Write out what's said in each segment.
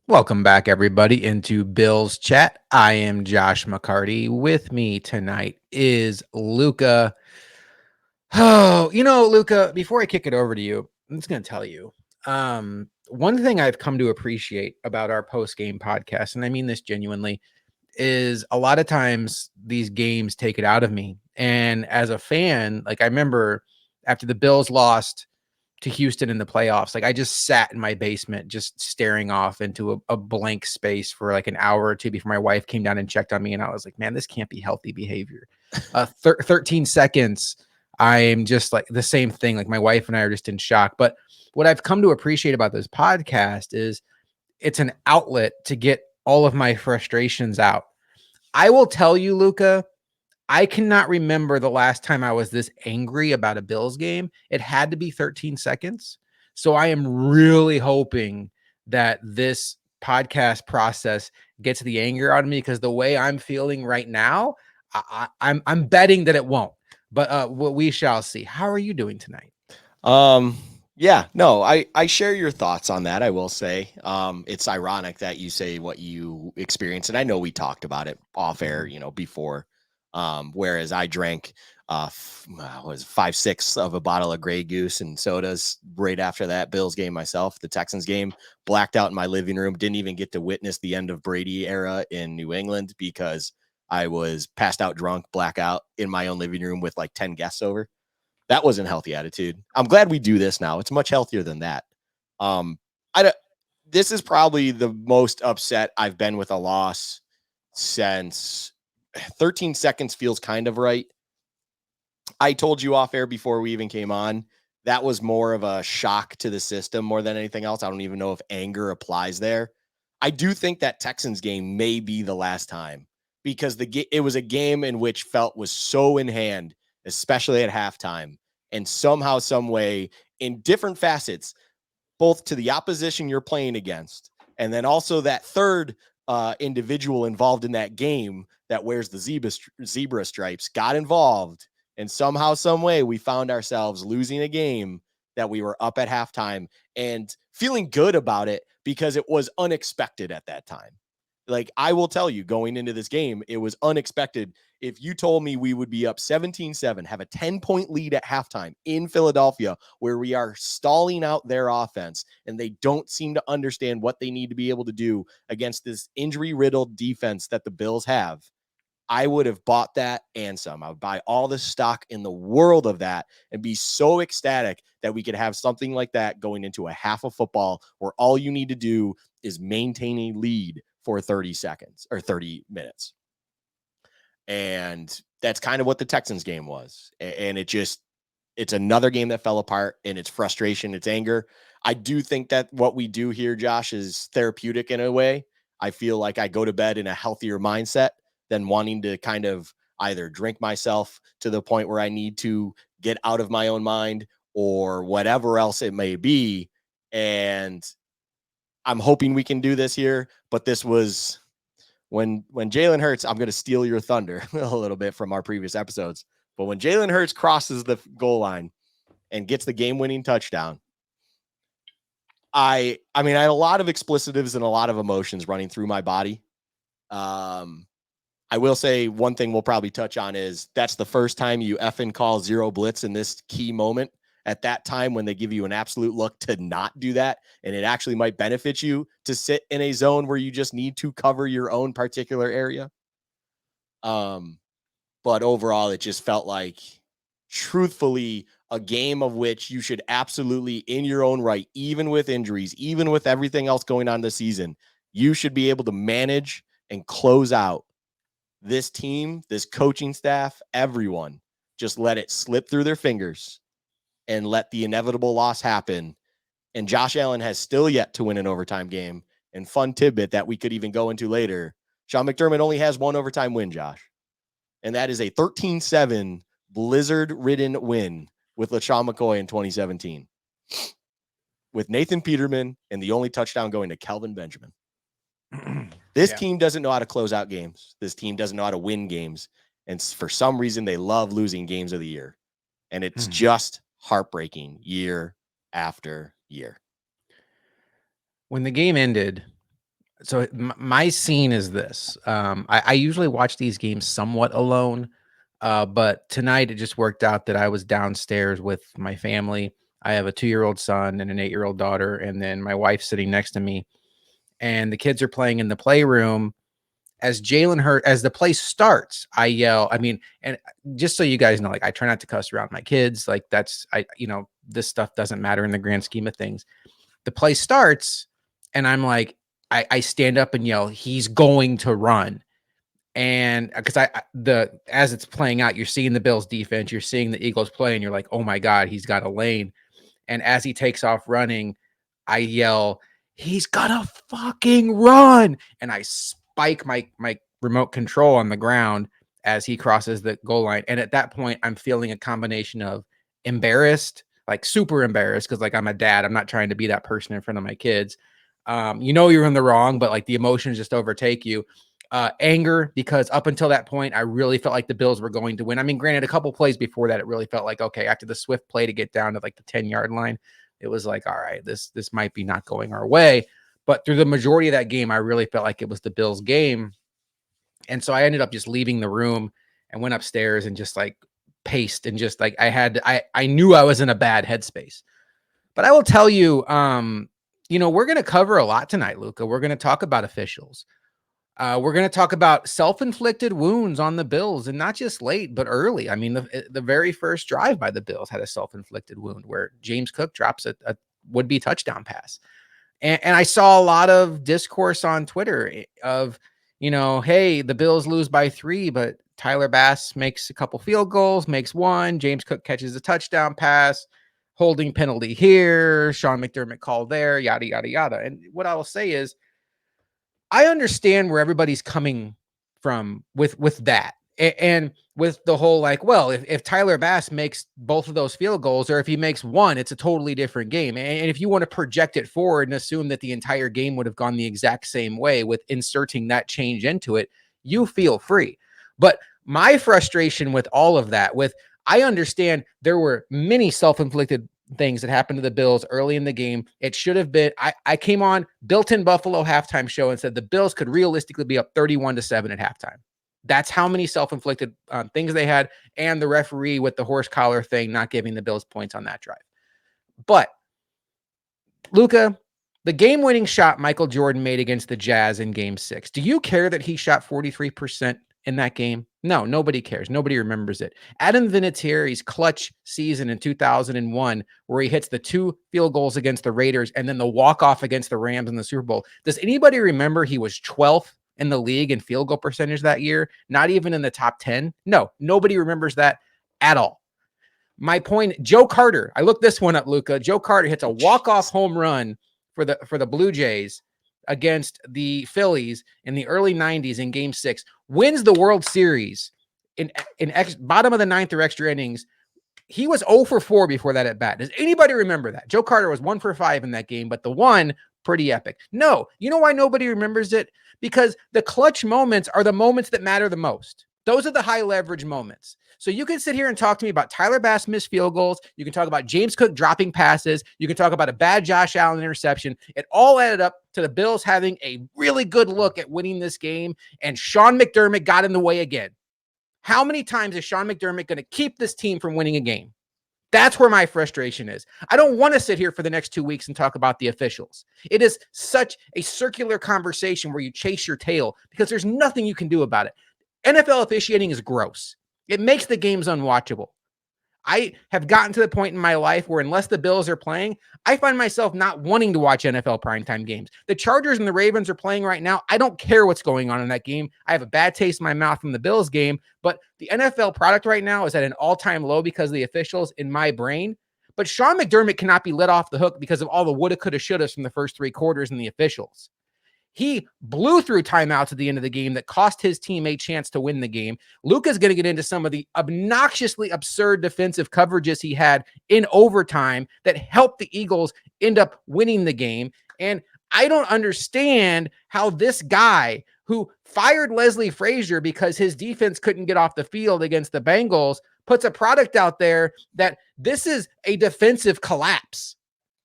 Welcome back, everybody, into Bill's Chat. I am Josh McCarty. With me tonight is Luca. Oh, Luca, before I kick it over to you, I'm just going to tell you one thing I've come to appreciate about our post game podcast, and I mean this genuinely, is a lot of times these games take it out of me. And as a fan, like I remember after the Bills lost to Houston in the playoffs. Like I just sat in my basement, just staring off into a blank space for like an hour or two before my wife came down and checked on me. And I was like, man, this can't be healthy behavior. 13 seconds. I am just like the same thing. Like my wife and I are just in shock. But what I've come to appreciate about this podcast is it's an outlet to get all of my frustrations out. I will tell you, Luca, I cannot remember the last time I was this angry about a Bills game. It had to be 13 seconds. So I am really hoping that this podcast process gets the anger out of me because the way I'm feeling right now, I'm betting that it won't. But we shall see. How are you doing tonight? Um, yeah, no, I share your thoughts on that. I will say, it's ironic that you say what you experienced, and I know we talked about it off air, before. Whereas I drank, was 5/6 of a bottle of Grey Goose and sodas right after that Bills game myself, the Texans game, blacked out in my living room, didn't even get to witness the end of Brady era in New England because I was passed out drunk, blackout in my own living room with like 10 guests over. That wasn't healthy attitude. I'm glad we do this now. It's much healthier than that. Um, I don't, this is probably the most upset I've been with a loss since 13 seconds feels kind of right. I told you off air before we even came on, that was more of a shock to the system more than anything else. I don't even know if anger applies there. I do think that Texans game may be the last time because it was a game in which felt was so in hand, especially at halftime, and somehow, some way, in different facets, both to the opposition you're playing against, and then also that third individual involved in that game that wears the zebra stripes got involved, and somehow, some way, we found ourselves losing a game that we were up at halftime and feeling good about it because it was unexpected at that time. Like, I will tell you, going into this game, it was unexpected. If you told me we would be up 17-7, have a 10-point lead at halftime in Philadelphia, where we are stalling out their offense and they don't seem to understand what they need to be able to do against this injury-riddled defense that the Bills have, I would have bought that and some. I would buy all the stock in the world of that and be so ecstatic that we could have something like that going into a half of football where all you need to do is maintain a lead for 30 seconds or 30 minutes. And that's kind of what the Texans game was. And it's another game that fell apart, and it's frustration, it's anger. I do think that what we do here, Josh, is therapeutic in a way. I feel like I go to bed in a healthier mindset than wanting to kind of either drink myself to the point where I need to get out of my own mind or whatever else it may be. And I'm hoping we can do this here, but this was when Jalen Hurts, I'm going to steal your thunder a little bit from our previous episodes, but when Jalen Hurts crosses the goal line and gets the game-winning touchdown, I mean, I had a lot of explicitives and a lot of emotions running through my body. I will say one thing we'll probably touch on is that's the first time you effing call zero blitz in this key moment. At that time, when they give you an absolute look to not do that, and it actually might benefit you to sit in a zone where you just need to cover your own particular area. Um, but overall, it just felt like, truthfully, a game of which you should absolutely, in your own right, even with injuries, even with everything else going on this season, you should be able to manage and close out this team, this coaching staff, everyone. Just let it slip through their fingers and let the inevitable loss happen. And Josh Allen has still yet to win an overtime game. And fun tidbit that we could even go into later, Sean McDermott only has one overtime win, Josh. And that is a 13-7 blizzard-ridden win with LaShawn McCoy in 2017 with Nathan Peterman and the only touchdown going to Kelvin Benjamin. This team doesn't know how to close out games. This team doesn't know how to win games. And for some reason, they love losing games of the year. And it's just heartbreaking year after year. When the game ended, So my scene is this. I usually watch these games somewhat alone, but tonight it just worked out that I was downstairs with my family. I have a 2-year-old son and an 8-year-old daughter, and then my wife sitting next to me. And the kids are playing in the playroom. As the play starts, I yell. I mean, and just so you guys know, like I try not to cuss around my kids. Like this stuff doesn't matter in the grand scheme of things. The play starts, and I'm like, I stand up and yell, "He's going to run!" And because as it's playing out, you're seeing the Bills defense, you're seeing the Eagles play, and you're like, "Oh my God, he's got a lane!" And as he takes off running, I yell, "He's gonna fucking run!" And I spike my remote control on the ground as he crosses the goal line. And at that point, I'm feeling a combination of embarrassed, like super embarrassed, because like I'm a dad. I'm not trying to be that person in front of my kids. You're in the wrong, but like the emotions just overtake you. Anger, because up until that point, I really felt like the Bills were going to win. I mean, granted, a couple plays before that, it really felt like, okay, after the Swift play to get down to like the 10-yard line, it was like, all right, this might be not going our way. But through the majority of that game, I really felt like it was the Bills' game. And so I ended up just leaving the room and went upstairs and just like paced and just like I knew I was in a bad headspace. But I will tell you, we're going to cover a lot tonight, Luca. We're going to talk about officials. We're going to talk about self-inflicted wounds on the Bills, and not just late, but early. I mean, the very first drive by the Bills had a self-inflicted wound where James Cook drops a would-be touchdown pass. And I saw a lot of discourse on Twitter of, hey, the Bills lose by 3, but Tyler Bass makes a couple field goals, makes one. James Cook catches a touchdown pass, holding penalty here, Sean McDermott called there, yada, yada, yada. And what I will say is, I understand where everybody's coming from with that. And with the whole like, well, if Tyler Bass makes both of those field goals, or if he makes one, it's a totally different game. And if you want to project it forward and assume that the entire game would have gone the exact same way with inserting that change into it, you feel free. But my frustration with all of that, I understand there were many self-inflicted things that happened to the Bills early in the game. It should have been, I came on Built in Buffalo halftime show and said the Bills could realistically be up 31-7 at halftime. That's how many self-inflicted things they had, and the referee with the horse collar thing not giving the Bills points on that drive. But Luca, the game-winning shot Michael Jordan made against the Jazz in Game 6, do you care that he shot 43% in that game? No, nobody cares. Nobody remembers it. Adam Vinatieri's clutch season in 2001, where he hits the 2 field goals against the Raiders and then the walk-off against the Rams in the Super Bowl. Does anybody remember he was 12th in the league in field goal percentage that year? Not even in the top 10? No, nobody remembers that at all. My point, Joe Carter. I looked this one up, Luca. Joe Carter hits a walk-off home run for the Blue Jays against the Phillies in the early 90s in Game 6. Wins the World Series in bottom of the ninth or extra innings. He was 0 for 4 before that at bat. Does anybody remember that? Joe Carter was 1 for 5 in that game, but the one, pretty epic. No, you know why nobody remembers it? Because the clutch moments are the moments that matter the most. Those are the high leverage moments. So you can sit here and talk to me about Tyler Bass missed field goals. You can talk about James Cook dropping passes. You can talk about a bad Josh Allen interception. It all added up to the Bills having a really good look at winning this game, and Sean McDermott got in the way again. How many times is Sean McDermott going to keep this team from winning a game? That's where my frustration is. I don't want to sit here for the next 2 weeks and talk about the officials. It is such a circular conversation where you chase your tail because there's nothing you can do about it. NFL officiating is gross. It makes the games unwatchable. I have gotten to the point in my life where unless the Bills are playing, I find myself not wanting to watch NFL primetime games. The Chargers and the Ravens are playing right now. I don't care what's going on in that game. I have a bad taste in my mouth from the Bills game, but the NFL product right now is at an all-time low because of the officials in my brain. But Sean McDermott cannot be let off the hook because of all the woulda, coulda, shouldas from the first 3 quarters and the officials. He blew through timeouts at the end of the game that cost his team a chance to win the game. Luka's going to get into some of the obnoxiously absurd defensive coverages he had in overtime that helped the Eagles end up winning the game. And I don't understand how this guy who fired Leslie Frazier because his defense couldn't get off the field against the Bengals puts a product out there that this is a defensive collapse.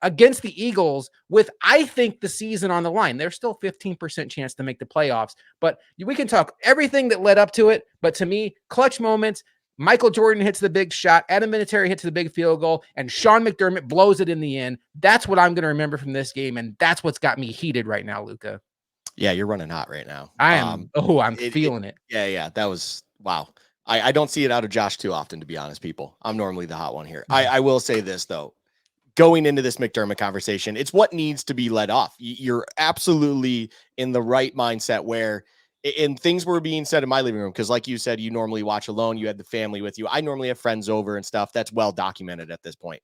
against the Eagles with, I think, the season on the line. There's still 15% chance to make the playoffs, but we can talk everything that led up to it. But to me, clutch moments, Michael Jordan hits the big shot, Adam Vinatieri hits the big field goal, and Sean McDermott blows it in the end. That's what I'm going to remember from this game, and that's what's got me heated right now, Luka. Yeah, you're running hot right now. I'm feeling it. Yeah, that was wow. I don't see it out of Josh too often, to be honest, people. I'm normally the hot one here. I will say this though. Going into this McDermott conversation, it's what needs to be led off. You're absolutely in the right mindset where, and things were being said in my living room, because like you said, you normally watch alone, you had the family with you. I normally have friends over and stuff. That's well documented at this point.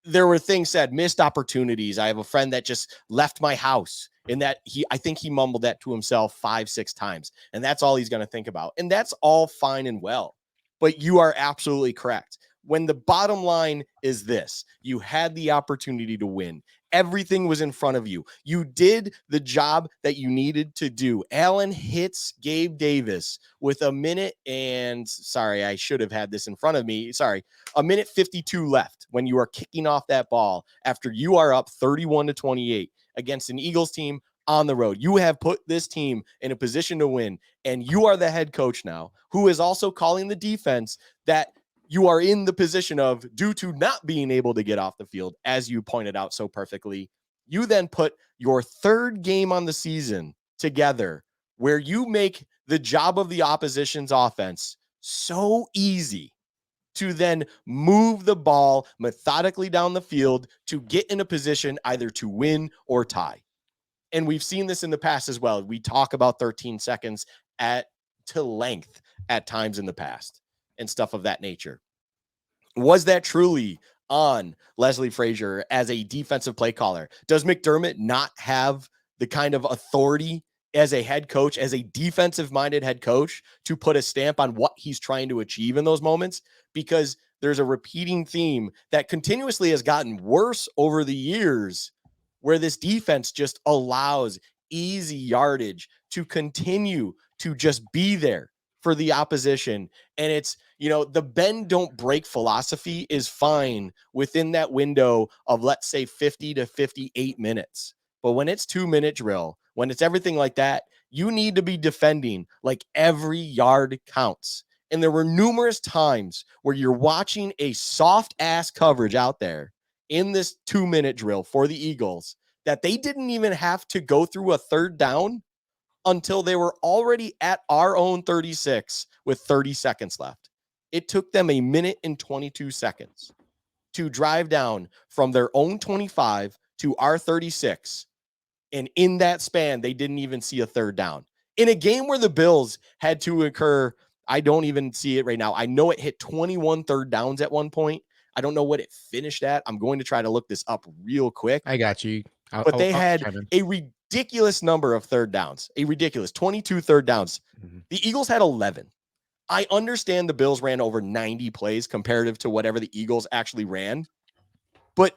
There were things said, missed opportunities. I have a friend that just left my house, and that I think he mumbled that to himself 5-6 times. And that's all he's going to think about. And that's all fine and well. But you are absolutely correct. When the bottom line is this, you had the opportunity to win. Everything was in front of you. You did the job that you needed to do. Allen hits Gabe Davis with a minute and, sorry, I should have had this in front of me. Sorry, a minute 52 left when you are kicking off that ball after you are up 31-28 against an Eagles team on the road. You have put this team in a position to win, and you are the head coach now, who is also calling the defense that you are in the position of, due to not being able to get off the field, as you pointed out so perfectly. You then put your third game on the season together where you make the job of the opposition's offense so easy to then move the ball methodically down the field to get in a position either to win or tie. And we've seen this in the past as well. We talk about 13 seconds to length at times in the past and stuff of that nature. Was that truly on Leslie Frazier as a defensive play caller? Does McDermott not have the kind of authority as a head coach, as a defensive-minded head coach, to put a stamp on what he's trying to achieve in those moments? Because there's a repeating theme that continuously has gotten worse over the years, where this defense just allows easy yardage to continue to just be there for the opposition. And it's, the bend don't break philosophy is fine within that window of, let's say, 50 to 58 minutes. But when it's 2-minute drill, when it's everything like that, you need to be defending like every yard counts. And there were numerous times where you're watching a soft ass coverage out there in this 2-minute drill for the Eagles that they didn't even have to go through a third down until they were already at our own 36 with 30 seconds left. It took them 1 minute and 22 seconds to drive down from their own 25 to our 36. And in that span, they didn't even see a third down. In a game where the Bills had to incur, I don't even see it right now. I know it hit 21 third downs at one point. I don't know what it finished at. I'm going to try to look this up real quick. I got you. But they had a ridiculous number of third downs, a ridiculous 22 third downs. Mm-hmm. The Eagles had 11. I understand the Bills ran over 90 plays comparative to whatever the Eagles actually ran. But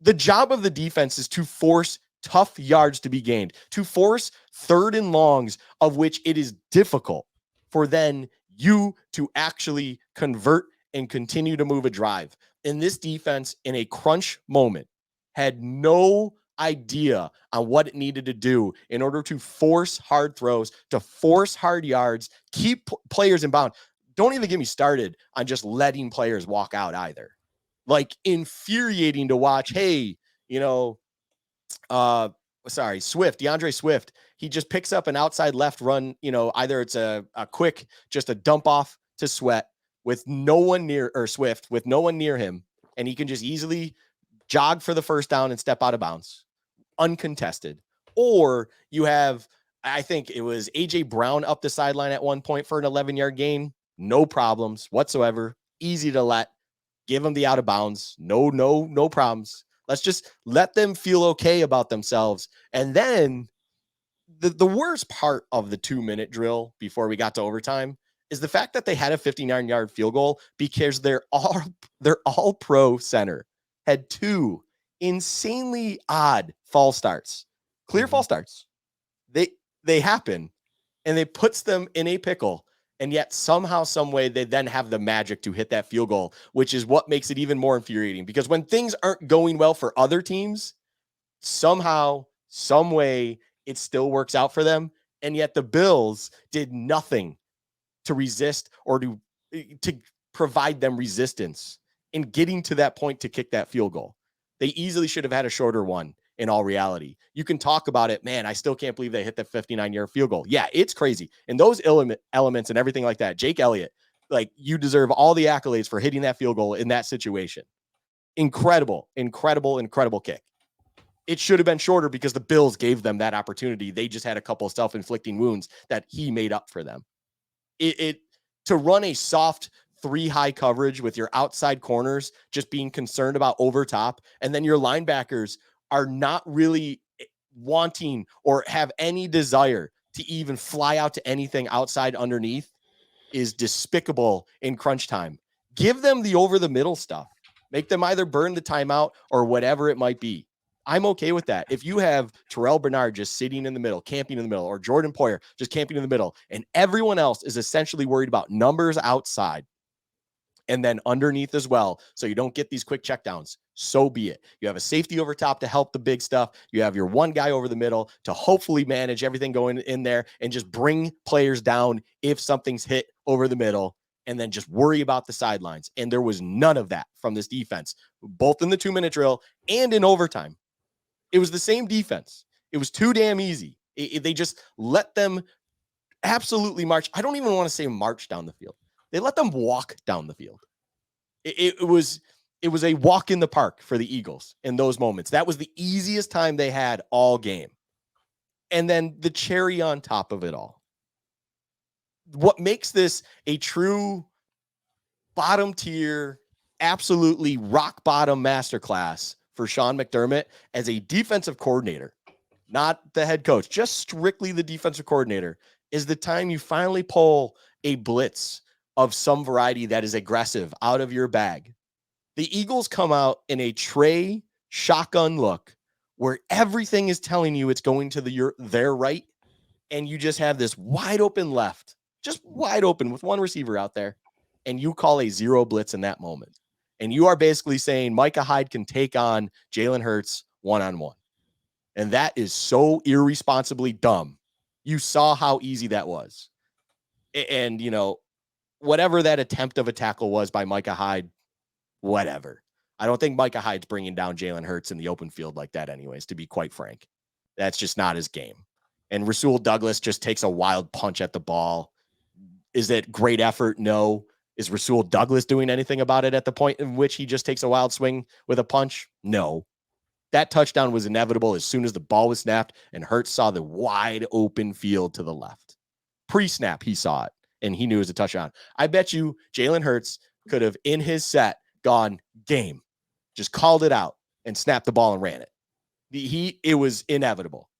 the job of the defense is to force tough yards to be gained, to force third and longs, of which it is difficult for then you to actually convert and continue to move a drive. And this defense, in a crunch moment, had no idea on what it needed to do in order to force hard throws, to force hard yards, keep players in bounds. Don't even get me started on just letting players walk out either. Like, infuriating to watch. Hey, Swift, DeAndre Swift, he just picks up an outside left run. Either it's a quick, just a dump off to Sweat with no one near, or Swift with no one near him. And he can just easily jog for the first down and step out of bounds, uncontested. Or you have, I think it was AJ Brown up the sideline at one point for an 11-yard gain. No problems whatsoever. Easy to let. Give them the out of bounds. No problems. Let's just let them feel okay about themselves. And then the worst part of the 2-minute drill before we got to overtime is the fact that they had a 59-yard field goal because their all pro center had 2 insanely odd false starts, clear false starts. They happen, and they puts them in a pickle. And yet somehow, some way, they then have the magic to hit that field goal, which is what makes it even more infuriating. Because when things aren't going well for other teams, somehow, some way, it still works out for them. And yet the Bills did nothing to resist or to provide them resistance in getting to that point to kick that field goal. They easily should have had a shorter one. In all reality, you can talk about it, man. I still can't believe they hit that 59-yard field goal. Yeah, it's crazy. And those elements and everything like that, Jake Elliott, like, you deserve all the accolades for hitting that field goal in that situation. Incredible kick. It should have been shorter because the Bills gave them that opportunity. They just had a couple of self-inflicting wounds that he made up for them. It to run a soft 3 high coverage with your outside corners just being concerned about over top, and then your linebackers are not really wanting or have any desire to even fly out to anything outside underneath, is despicable in crunch time. Give them the over the middle stuff. Make them either burn the timeout or whatever it might be. I'm okay with that. If you have Terrell Bernard just sitting in the middle, camping in the middle, or Jordan Poyer just camping in the middle, and everyone else is essentially worried about numbers outside and then underneath as well, so you don't get these quick checkdowns, so be it. You have a safety over top to help the big stuff. You have your one guy over the middle to hopefully manage everything going in there and just bring players down if something's hit over the middle, and then just worry about the sidelines. And there was none of that from this defense, both in the 2-minute drill and in overtime. It was the same defense. It was too damn easy. They just let them absolutely march. I don't even want to say march down the field. They let them walk down the field. It was a walk in the park for the Eagles in those moments. That was the easiest time they had all game. And then the cherry on top of it all, what makes this a true bottom tier, absolutely rock bottom masterclass for Sean McDermott as a defensive coordinator, not the head coach, just strictly the defensive coordinator, is the time you finally pull a blitz of some variety that is aggressive out of your bag. The Eagles come out in a tray shotgun look where everything is telling you it's going to their right, and you just have this wide open left, just wide open with one receiver out there, and you call a zero blitz in that moment. And you are basically saying Micah Hyde can take on Jalen Hurts one-on-one. And that is so irresponsibly dumb. You saw how easy that was. And, whatever that attempt of a tackle was by Micah Hyde, whatever. I don't think Micah Hyde's bringing down Jalen Hurts in the open field like that anyways, to be quite frank. That's just not his game. And Rasul Douglas just takes a wild punch at the ball. Is it great effort? No. Is Rasul Douglas doing anything about it at the point in which he just takes a wild swing with a punch? No. That touchdown was inevitable as soon as the ball was snapped and Hurts saw the wide open field to the left. Pre-snap, he saw it, and he knew it was a touchdown. I bet you Jalen Hurts could have, in his set, gone game, just called it out and snapped the ball and ran it. It was inevitable.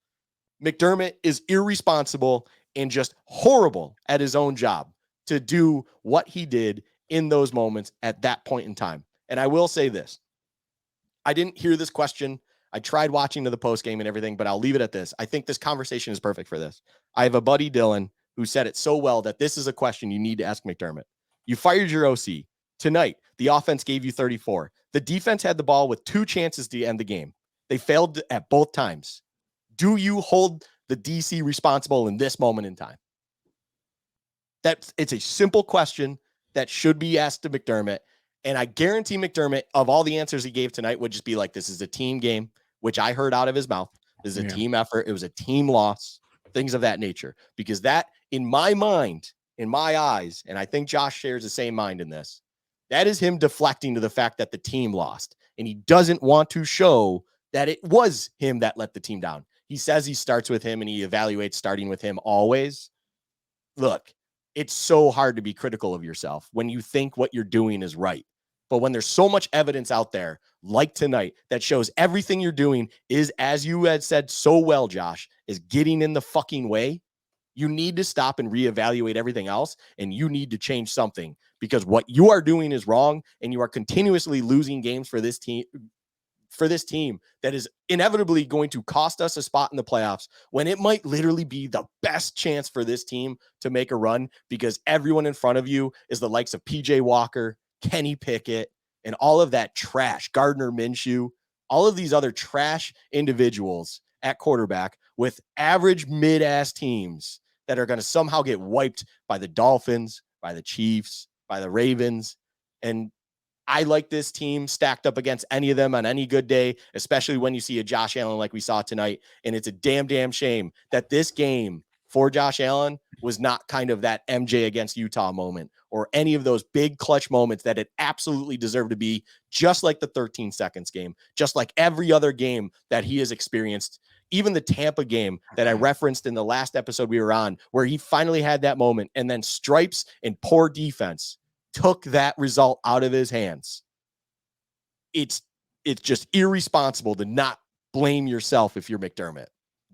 McDermott is irresponsible and just horrible at his own job to do what he did in those moments at that point in time. And I will say this. I didn't hear this question. I tried watching to the post game and everything, but I'll leave it at this. I think this conversation is perfect for this. I have a buddy, Dylan, who said it so well that this is a question you need to ask McDermott. You fired your OC. Tonight, the offense gave you 34. The defense had the ball with 2 chances to end the game. They failed at both times. Do you hold the DC responsible in this moment in time? It's a simple question that should be asked to McDermott. And I guarantee McDermott, of all the answers he gave tonight, would just be like, this is a team game, which I heard out of his mouth. This is a team effort. It was a team loss, things of that nature. Because that, in my mind, in my eyes, and I think Josh shares the same mind in this, that is him deflecting to the fact that the team lost. And he doesn't want to show that it was him that let the team down. He says he starts with him and he evaluates starting with him always. Look, it's so hard to be critical of yourself when you think what you're doing is right. But when there's so much evidence out there, like tonight, that shows everything you're doing is, as you had said so well, Josh, is getting in the fucking way, you need to stop and reevaluate everything else, and you need to change something, because what you are doing is wrong, and you are continuously losing games for this team, for this team that is inevitably going to cost us a spot in the playoffs when it might literally be the best chance for this team to make a run because everyone in front of you is the likes of PJ Walker, Kenny Pickett, and all of that trash, Gardner Minshew, all of these other trash individuals at quarterback with average mid-ass teams that are going to somehow get wiped by the Dolphins, by the Chiefs, by the Ravens. And I like this team stacked up against any of them on any good day, especially when you see a Josh Allen like we saw tonight. And it's a damn shame that this game for Josh Allen was not kind of that MJ against Utah moment or any of those big clutch moments that it absolutely deserved to be, just like the 13 seconds game, just like every other game that he has experienced. Even the Tampa game that I referenced in the last episode we were on, where he finally had that moment and then stripes and poor defense took that result out of his hands. It's just irresponsible to not blame yourself if you're McDermott.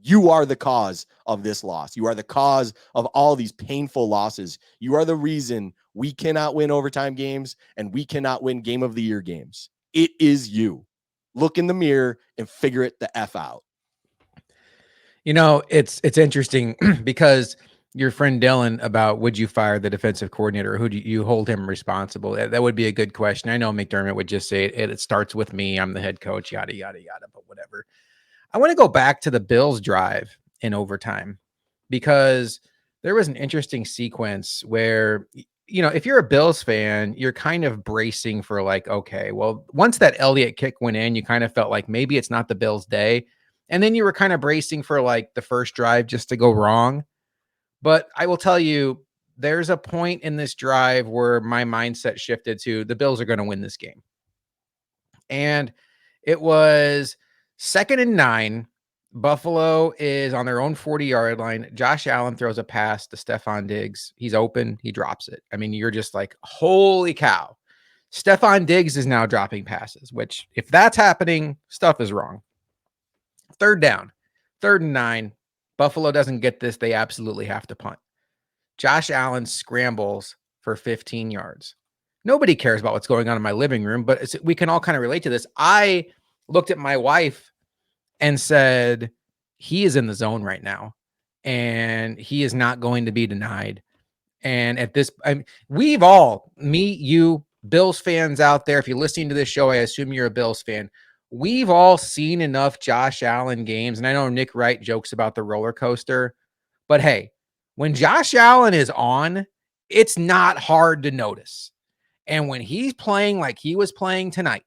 You are the cause of this loss. You are the cause of all these painful losses. You are the reason we cannot win overtime games and we cannot win game of the year games. It is you. Look in the mirror and figure it the F out. You know, it's interesting because your friend Dylan about would you fire the defensive coordinator or who do you hold him responsible? That would be a good question. I know McDermott would just say it starts with me. I'm the head coach, yada, yada, yada, but whatever. I want to go back to the Bills drive in overtime because there was an interesting sequence where, you know, if you're a Bills fan, you're kind of bracing for like, okay, well, once that Elliott kick went in, you kind of felt like maybe it's not the Bills' day. And then you were kind of bracing for like the first drive just to go wrong. But I will tell you, there's a point in this drive where my mindset shifted to the Bills are going to win this game. And it was 2nd and 9. Buffalo is on their own 40-yard line. Josh Allen throws a pass to Stephon Diggs. He's open. He drops it. I mean, you're just like, holy cow. Stephon Diggs is now dropping passes, which if that's happening, stuff is wrong. 3rd down, 3rd and 9. Buffalo doesn't get this. They absolutely have to punt. Josh Allen scrambles for 15 yards. Nobody cares about what's going on in my living room, but we can all kind of relate to this. I looked at my wife and said, he is in the zone right now, and he is not going to be denied. And at this, we've all, me, you, Bills fans out there, if you're listening to this show, I assume you're a Bills fan. We've all seen enough Josh Allen games, and I know Nick Wright jokes about the roller coaster, but hey, when Josh Allen is on, it's not hard to notice. And when he's playing like he was playing tonight,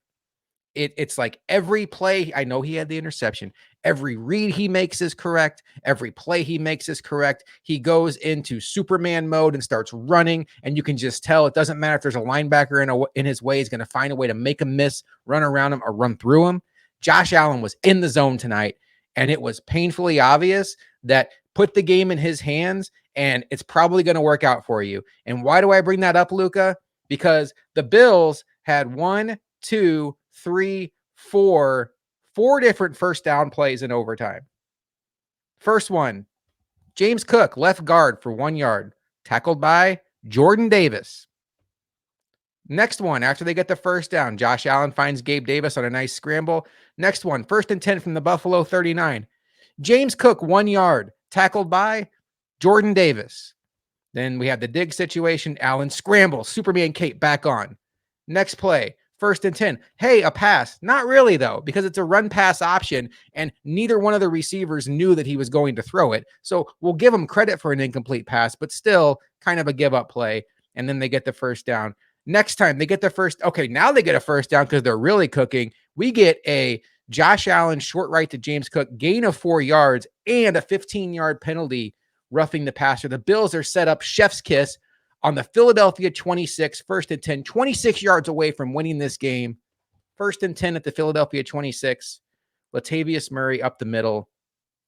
it's like every play, I know he had the interception. Every read he makes is correct. Every play he makes is correct. He goes into Superman mode and starts running, and you can just tell it doesn't matter if there's a linebacker in his way. He's going to find a way to make him miss, run around him, or run through him. Josh Allen was in the zone tonight, and it was painfully obvious that put the game in his hands, and it's probably going to work out for you. And why do I bring that up, Luka? Because the Bills had 1, 2, 3, 4 different first down plays in overtime. First one, James Cook, left guard for 1 yard, tackled by Jordan Davis. Next one, after they get the first down, Josh Allen finds Gabe Davis on a nice scramble. Next one, 1st and 10 from the Buffalo 39. James Cook, 1 yard, tackled by Jordan Davis. Then we have the dig situation. Allen scrambles, Superman cape back on. Next play, 1st and 10. Hey, a pass. Not really, though, because it's a run pass option, and neither one of the receivers knew that he was going to throw it. So we'll give him credit for an incomplete pass, but still kind of a give up play. And then they get the first down. Next time they get the first. Okay, now they get a first down because they're really cooking. We get a Josh Allen short right to James Cook, gain of 4 yards, and a 15-yard penalty roughing the passer. The Bills are set up chef's kiss on the Philadelphia 26, 1st and 10, 26 yards away from winning this game. 1st and 10 at the Philadelphia 26. Latavius Murray up the middle.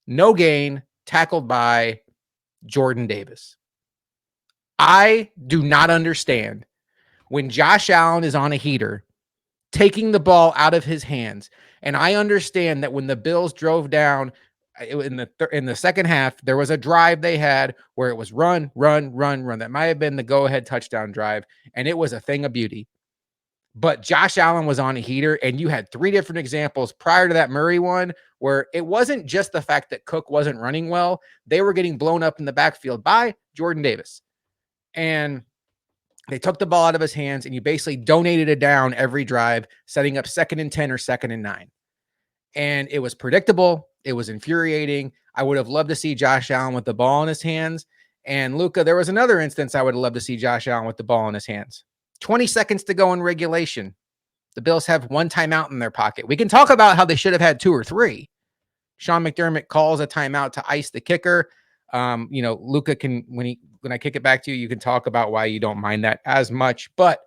No gain, tackled by Jordan Davis. I do not understand when Josh Allen is on a heater, taking the ball out of his hands. And I understand that when the Bills drove down in the second half, there was a drive they had where it was run. That might have been the go-ahead touchdown drive, and it was a thing of beauty. But Josh Allen was on a heater, and you had 3 different examples prior to that Murray one where it wasn't just the fact that Cook wasn't running well. They were getting blown up in the backfield by Jordan Davis. And they took the ball out of his hands, and you basically donated a down every drive, setting up 2nd and 10 or 2nd and 9. And it was predictable. It was infuriating. I would have loved to see Josh Allen with the ball in his hands. And Luka, there was another instance I would have loved to see Josh Allen with the ball in his hands. 20 seconds to go in regulation. The Bills have 1 timeout in their pocket. We can talk about how they should have had 2 or 3. Sean McDermott calls a timeout to ice the kicker. Luka can, when I kick it back to you, you can talk about why you don't mind that as much. But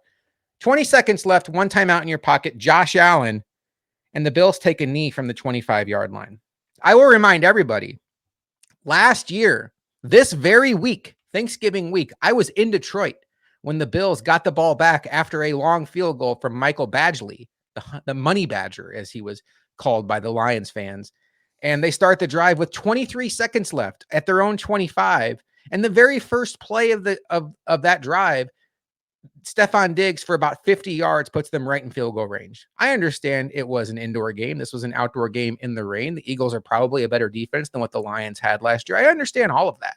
20 seconds left, 1 timeout in your pocket, Josh Allen, and the Bills take a knee from the 25-yard line. I will remind everybody, last year, this very week, Thanksgiving week, I was in Detroit when the Bills got the ball back after a long field goal from Michael Badgley, the money badger, as he was called by the Lions fans. And they start the drive with 23 seconds left at their own 25. And the very first play of that drive, Stephon Diggs for about 50 yards puts them right in field goal range. I understand it was an indoor game. This was an outdoor game in the rain. The Eagles are probably a better defense than what the Lions had last year. I understand all of that.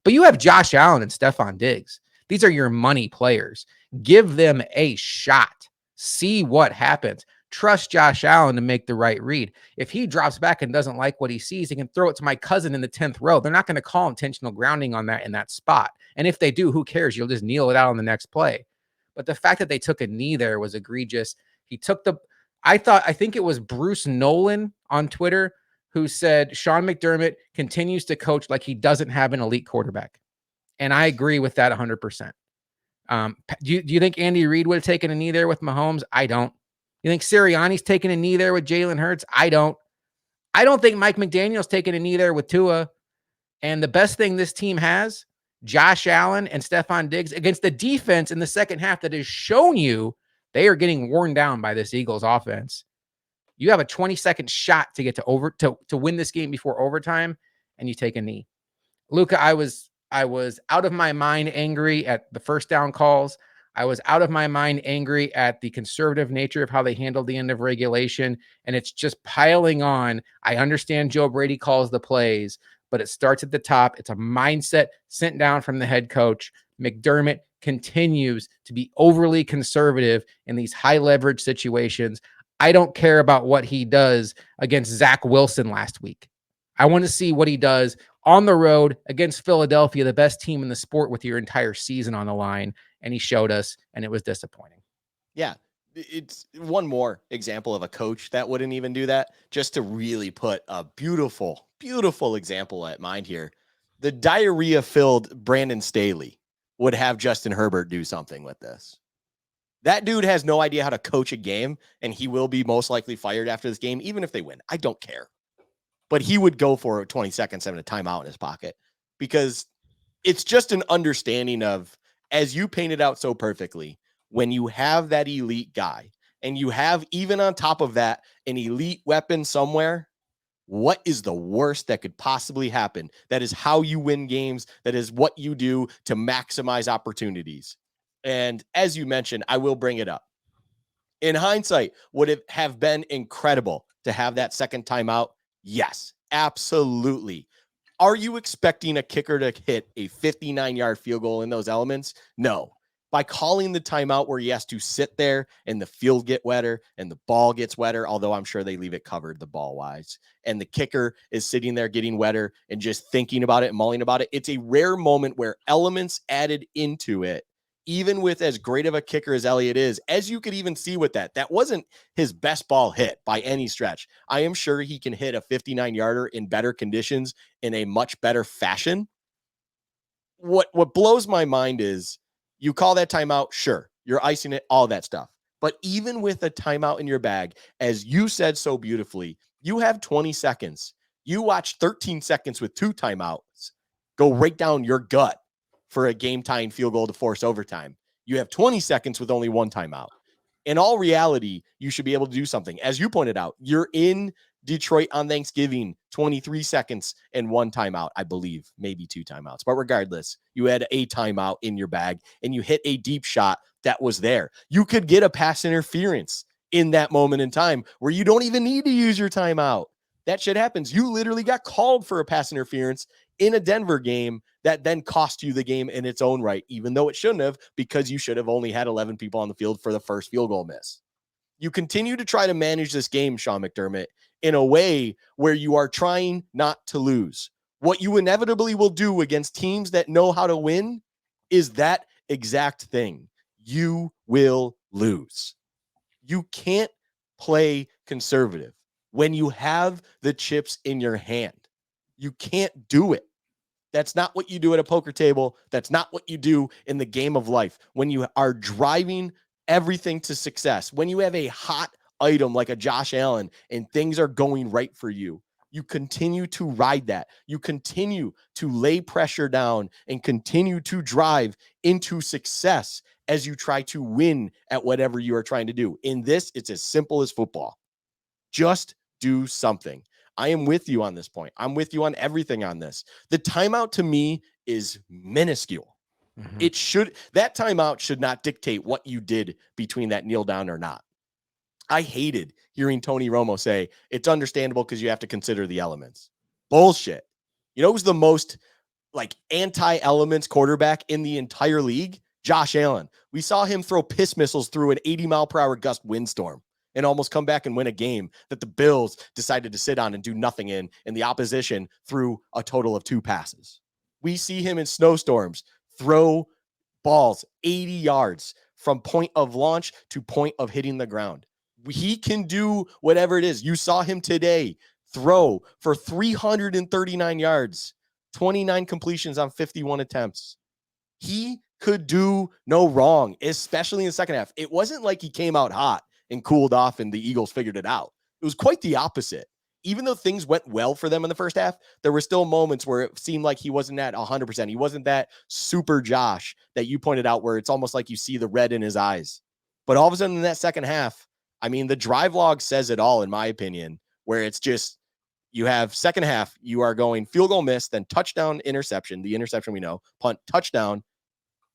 But you have Josh Allen and Stephon Diggs. These are your money players. Give them a shot. See what happens. Trust Josh Allen to make the right read. If he drops back and doesn't like what he sees, he can throw it to my cousin in the 10th row. They're not going to call intentional grounding on that in that spot. And if they do, who cares? You'll just kneel it out on the next play. But the fact that they took a knee there was egregious. I think it was Bruce Nolan on Twitter who said Sean McDermott continues to coach like he doesn't have an elite quarterback. And I agree with that 100%. Do you think Andy Reid would have taken a knee there with Mahomes? I don't. You think Sirianni's taking a knee there with Jalen Hurts? I don't. I don't think Mike McDaniel's taking a knee there with Tua. And the best thing this team has, Josh Allen and Stephon Diggs against the defense in the second half that has shown you they are getting worn down by this Eagles offense. You have a 20-second shot to get to win this game before overtime, and you take a knee. Luka, I was out of my mind angry at the first down calls. I was out of my mind angry at the conservative nature of how they handled the end of regulation, and it's just piling on. I understand Joe Brady calls the plays, but it starts at the top. It's a mindset sent down from the head coach. McDermott continues to be overly conservative in these high leverage situations. I don't care about what he does against Zach Wilson last week. I want to see what he does on the road against Philadelphia, the best team in the sport, with your entire season on the line. And he showed us, and it was disappointing. Yeah. It's one more example of a coach that wouldn't even do that. Just to really put a beautiful, beautiful example at mind here. The diarrhea-filled Brandon Staley would have Justin Herbert do something with this. That dude has no idea how to coach a game, and he will be most likely fired after this game, even if they win. I don't care. But he would go for 20 seconds having a timeout in his pocket, because it's just an understanding of, as you painted out so perfectly, when you have that elite guy and you have, even on top of that, an elite weapon somewhere, what is the worst that could possibly happen? That is how you win games. That is what you do to maximize opportunities. And as you mentioned, I will bring it up. In hindsight, would it have been incredible to have that second timeout? Yes, absolutely. Are you expecting a kicker to hit a 59-yard field goal in those elements? No. By calling the timeout where he has to sit there and the field get wetter and the ball gets wetter, although I'm sure they leave it covered the ball wise, and the kicker is sitting there getting wetter and just thinking about it and mulling about it, it's a rare moment where elements added into it, even with as great of a kicker as Elliott is, as you could even see with that wasn't his best ball hit by any stretch. I am sure he can hit a 59-yarder in better conditions in a much better fashion. What blows my mind is, you call that timeout, sure, you're icing it, all that stuff. But even with a timeout in your bag, as you said so beautifully, you have 20 seconds. You watch 13 seconds with 2 timeouts go right down your gut for a game-tying field goal to force overtime. You have 20 seconds with only 1 timeout. In all reality, you should be able to do something. As you pointed out, you're in Detroit on Thanksgiving, 23 seconds and 1 timeout, I believe, maybe 2 timeouts. But regardless, you had a timeout in your bag and you hit a deep shot that was there. You could get a pass interference in that moment in time where you don't even need to use your timeout. That shit happens. You literally got called for a pass interference in a Denver game that then cost you the game in its own right, even though it shouldn't have, because you should have only had 11 people on the field for the first field goal miss. You continue to try to manage this game, Sean McDermott, in a way where you are trying not to lose. What you inevitably will do against teams that know how to win is that exact thing. You will lose. You can't play conservative when you have the chips in your hand. You can't do it. That's not what you do at a poker table. That's not what you do in the game of life. When you are driving everything to success, when you have a hot item like a Josh Allen and things are going right for you, you continue to ride that. You continue to lay pressure down and continue to drive into success as you try to win at whatever you are trying to do. In this, it's as simple as football. Just do something. I am with you on this point. I'm with you on everything on this. The timeout to me is minuscule. Mhm. That timeout should not dictate what you did between that kneel down or not. I hated hearing Tony Romo say it's understandable because you have to consider the elements. Bullshit. You know who's the most anti-elements quarterback in the entire league? Josh Allen. We saw him throw piss missiles through an 80-mile-per-hour gust windstorm and almost come back and win a game that the Bills decided to sit on and do nothing in, and the opposition threw a total of 2 passes. We see him in snowstorms throw balls 80 yards from point of launch to point of hitting the ground. He can do whatever it is. You saw him today throw for 339 yards, 29 completions on 51 attempts. He could do no wrong, especially in the second half. It wasn't like he came out hot and cooled off and the Eagles figured it out. It was quite the opposite. Even though things went well for them in the first half, there were still moments where it seemed like he wasn't at 100%. He wasn't that super Josh that you pointed out where it's almost like you see the red in his eyes. But all of a sudden in that second half, I mean, the drive log says it all, in my opinion, where it's just you have second half, you are going field goal miss, then touchdown, interception, the interception we know, punt, touchdown,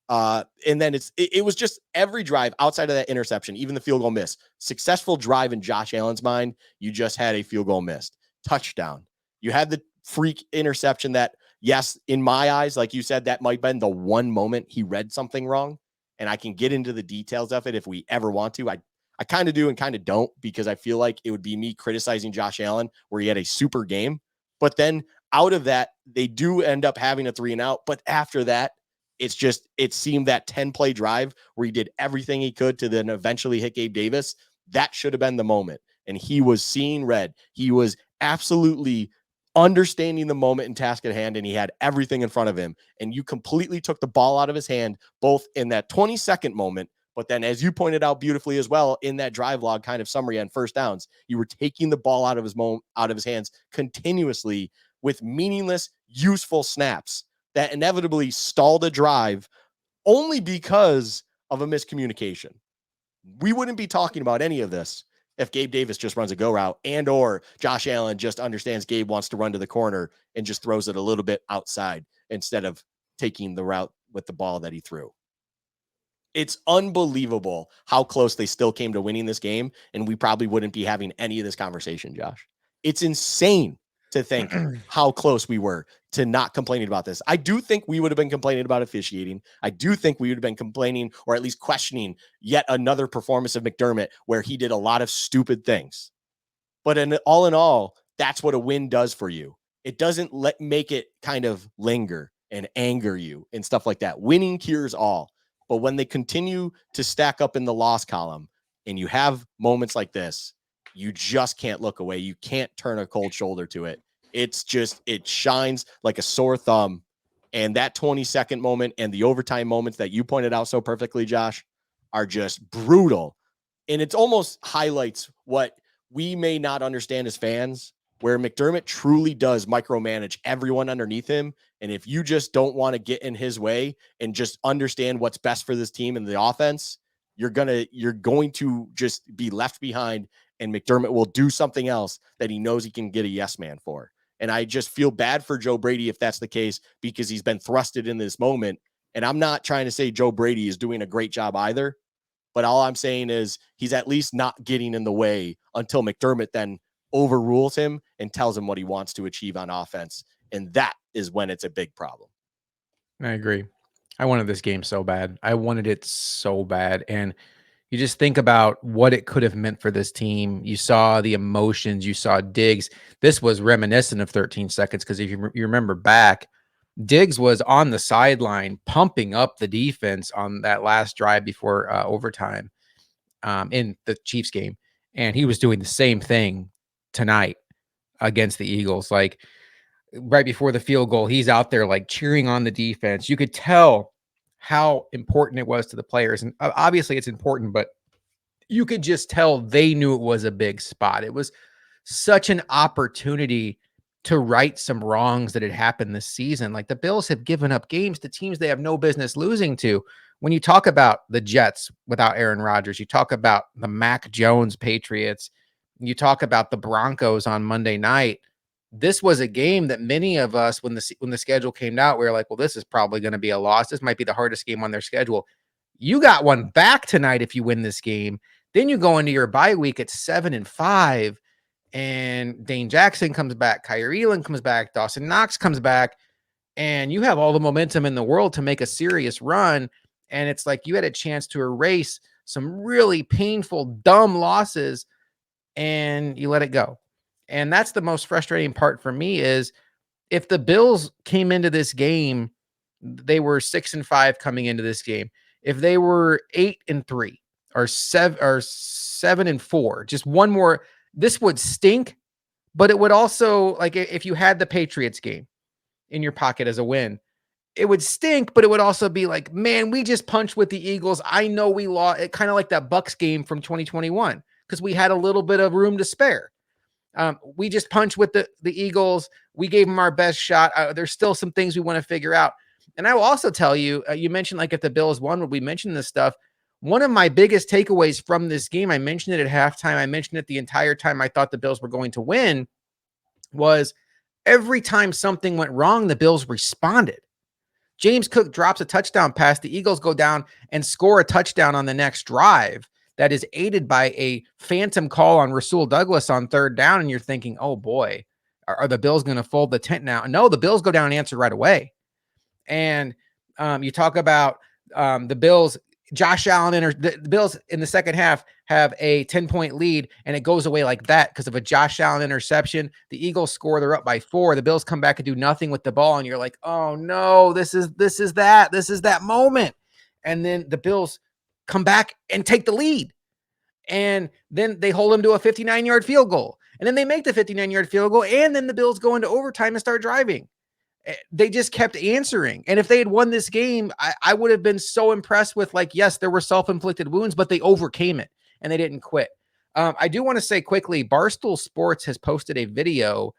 and then it was just every drive outside of that interception, even the field goal miss. Successful drive in Josh Allen's mind, you just had a field goal missed. Touchdown. You had the freak interception that, yes, in my eyes, like you said, that might have been the one moment he read something wrong. And I can get into the details of it if we ever want to. I kind of do and kind of don't, because I feel like it would be me criticizing Josh Allen where he had a super game. But then out of that, they do end up having a 3-and-out. But after that, it seemed that 10-play drive where he did everything he could to then eventually hit Gabe Davis. That should have been the moment. And he was seeing red. He was absolutely understanding the moment and task at hand, and he had everything in front of him. And you completely took the ball out of his hand, both in that 20-second moment, but then, as you pointed out beautifully as well, in that drive log kind of summary on first downs, you were taking the ball out of his hands continuously with meaningless, useful snaps that inevitably stalled a drive only because of a miscommunication. We wouldn't be talking about any of this if Gabe Davis just runs a go route and or Josh Allen just understands Gabe wants to run to the corner and just throws it a little bit outside instead of taking the route with the ball that he threw. It's unbelievable how close they still came to winning this game, and we probably wouldn't be having any of this conversation, Josh. It's insane to think how close we were to not complaining about this. I do think we would have been complaining about officiating. I do think we would have been complaining or at least questioning yet another performance of McDermott where he did a lot of stupid things. But in all, that's what a win does for you. It doesn't make it kind of linger and anger you and stuff like that. Winning cures all. But when they continue to stack up in the loss column and you have moments like this, you just can't look away. You can't turn a cold shoulder to it. It shines like a sore thumb. And that 20-second moment and the overtime moments that you pointed out so perfectly, Josh, are just brutal. And it almost highlights what we may not understand as fans, where McDermott truly does micromanage everyone underneath him. And if you just don't want to get in his way and just understand what's best for this team and the offense, you're going to just be left behind, and McDermott will do something else that he knows he can get a yes man for. And I just feel bad for Joe Brady if that's the case, because he's been thrusted in this moment. And I'm not trying to say Joe Brady is doing a great job either. But all I'm saying is he's at least not getting in the way until McDermott then overrules him and tells him what he wants to achieve on offense. And that is when it's a big problem. I agree. I wanted this game so bad. I wanted it so bad. And you just think about what it could have meant for this team. You saw the emotions, you saw Diggs. This was reminiscent of 13 seconds because if you remember back, Diggs was on the sideline pumping up the defense on that last drive before overtime in the Chiefs game. And he was doing the same thing tonight against the Eagles. Like right before the field goal, he's out there like cheering on the defense. You could tell how important it was to the players. And obviously it's important, but you could just tell they knew it was a big spot. It was such an opportunity to right some wrongs that had happened this season. Like the Bills have given up games to teams they have no business losing to. When you talk about the Jets without Aaron Rodgers, you talk about the Mac Jones Patriots, you talk about the Broncos on Monday night. This was a game that many of us, when the schedule came out, we were like, well, this is probably going to be a loss. This might be the hardest game on their schedule. You got one back tonight if you win this game. Then you go into your bye week at 7-5, and Dane Jackson comes back, Kyrie Elam comes back, Dawson Knox comes back, and you have all the momentum in the world to make a serious run. And it's like you had a chance to erase some really painful, dumb losses, and you let it go. And that's the most frustrating part for me is if the Bills came into this game, they were 6-5 coming into this game. If they were 8-3 or 7-4, just one more, this would stink. But it would also, like, if you had the Patriots game in your pocket as a win, it would stink, but it would also be like, man, we just punched with the Eagles. I know we lost. It kind of like that Bucks game from 2021 because we had a little bit of room to spare. We just punched with the Eagles. We gave them our best shot. There's still some things we want to figure out. And I will also tell you, you mentioned like if the Bills won, would we mention this stuff? One of my biggest takeaways from this game, I mentioned it at halftime. I mentioned it the entire time I thought the Bills were going to win, was every time something went wrong, the Bills responded. James Cook drops a touchdown pass. The Eagles go down and score a touchdown on the next drive that is aided by a phantom call on Rasul Douglas on third down. And you're thinking, oh boy, are the Bills going to fold the tent now? No, the Bills go down and answer right away. And you talk about the Bills, Josh Allen, the Bills in the second half have a 10-point lead, and it goes away like that because of a Josh Allen interception. The Eagles score, they're up by 4. The Bills come back and do nothing with the ball, and you're like, oh no, this is that moment. And then the Bills come back and take the lead. And then they hold them to a 59-yard field goal. And then they make the 59-yard field goal, and then the Bills go into overtime and start driving. They just kept answering. And if they had won this game, I would have been so impressed with, like, yes, there were self-inflicted wounds, but they overcame it and they didn't quit. I do want to say quickly, Barstool Sports has posted a video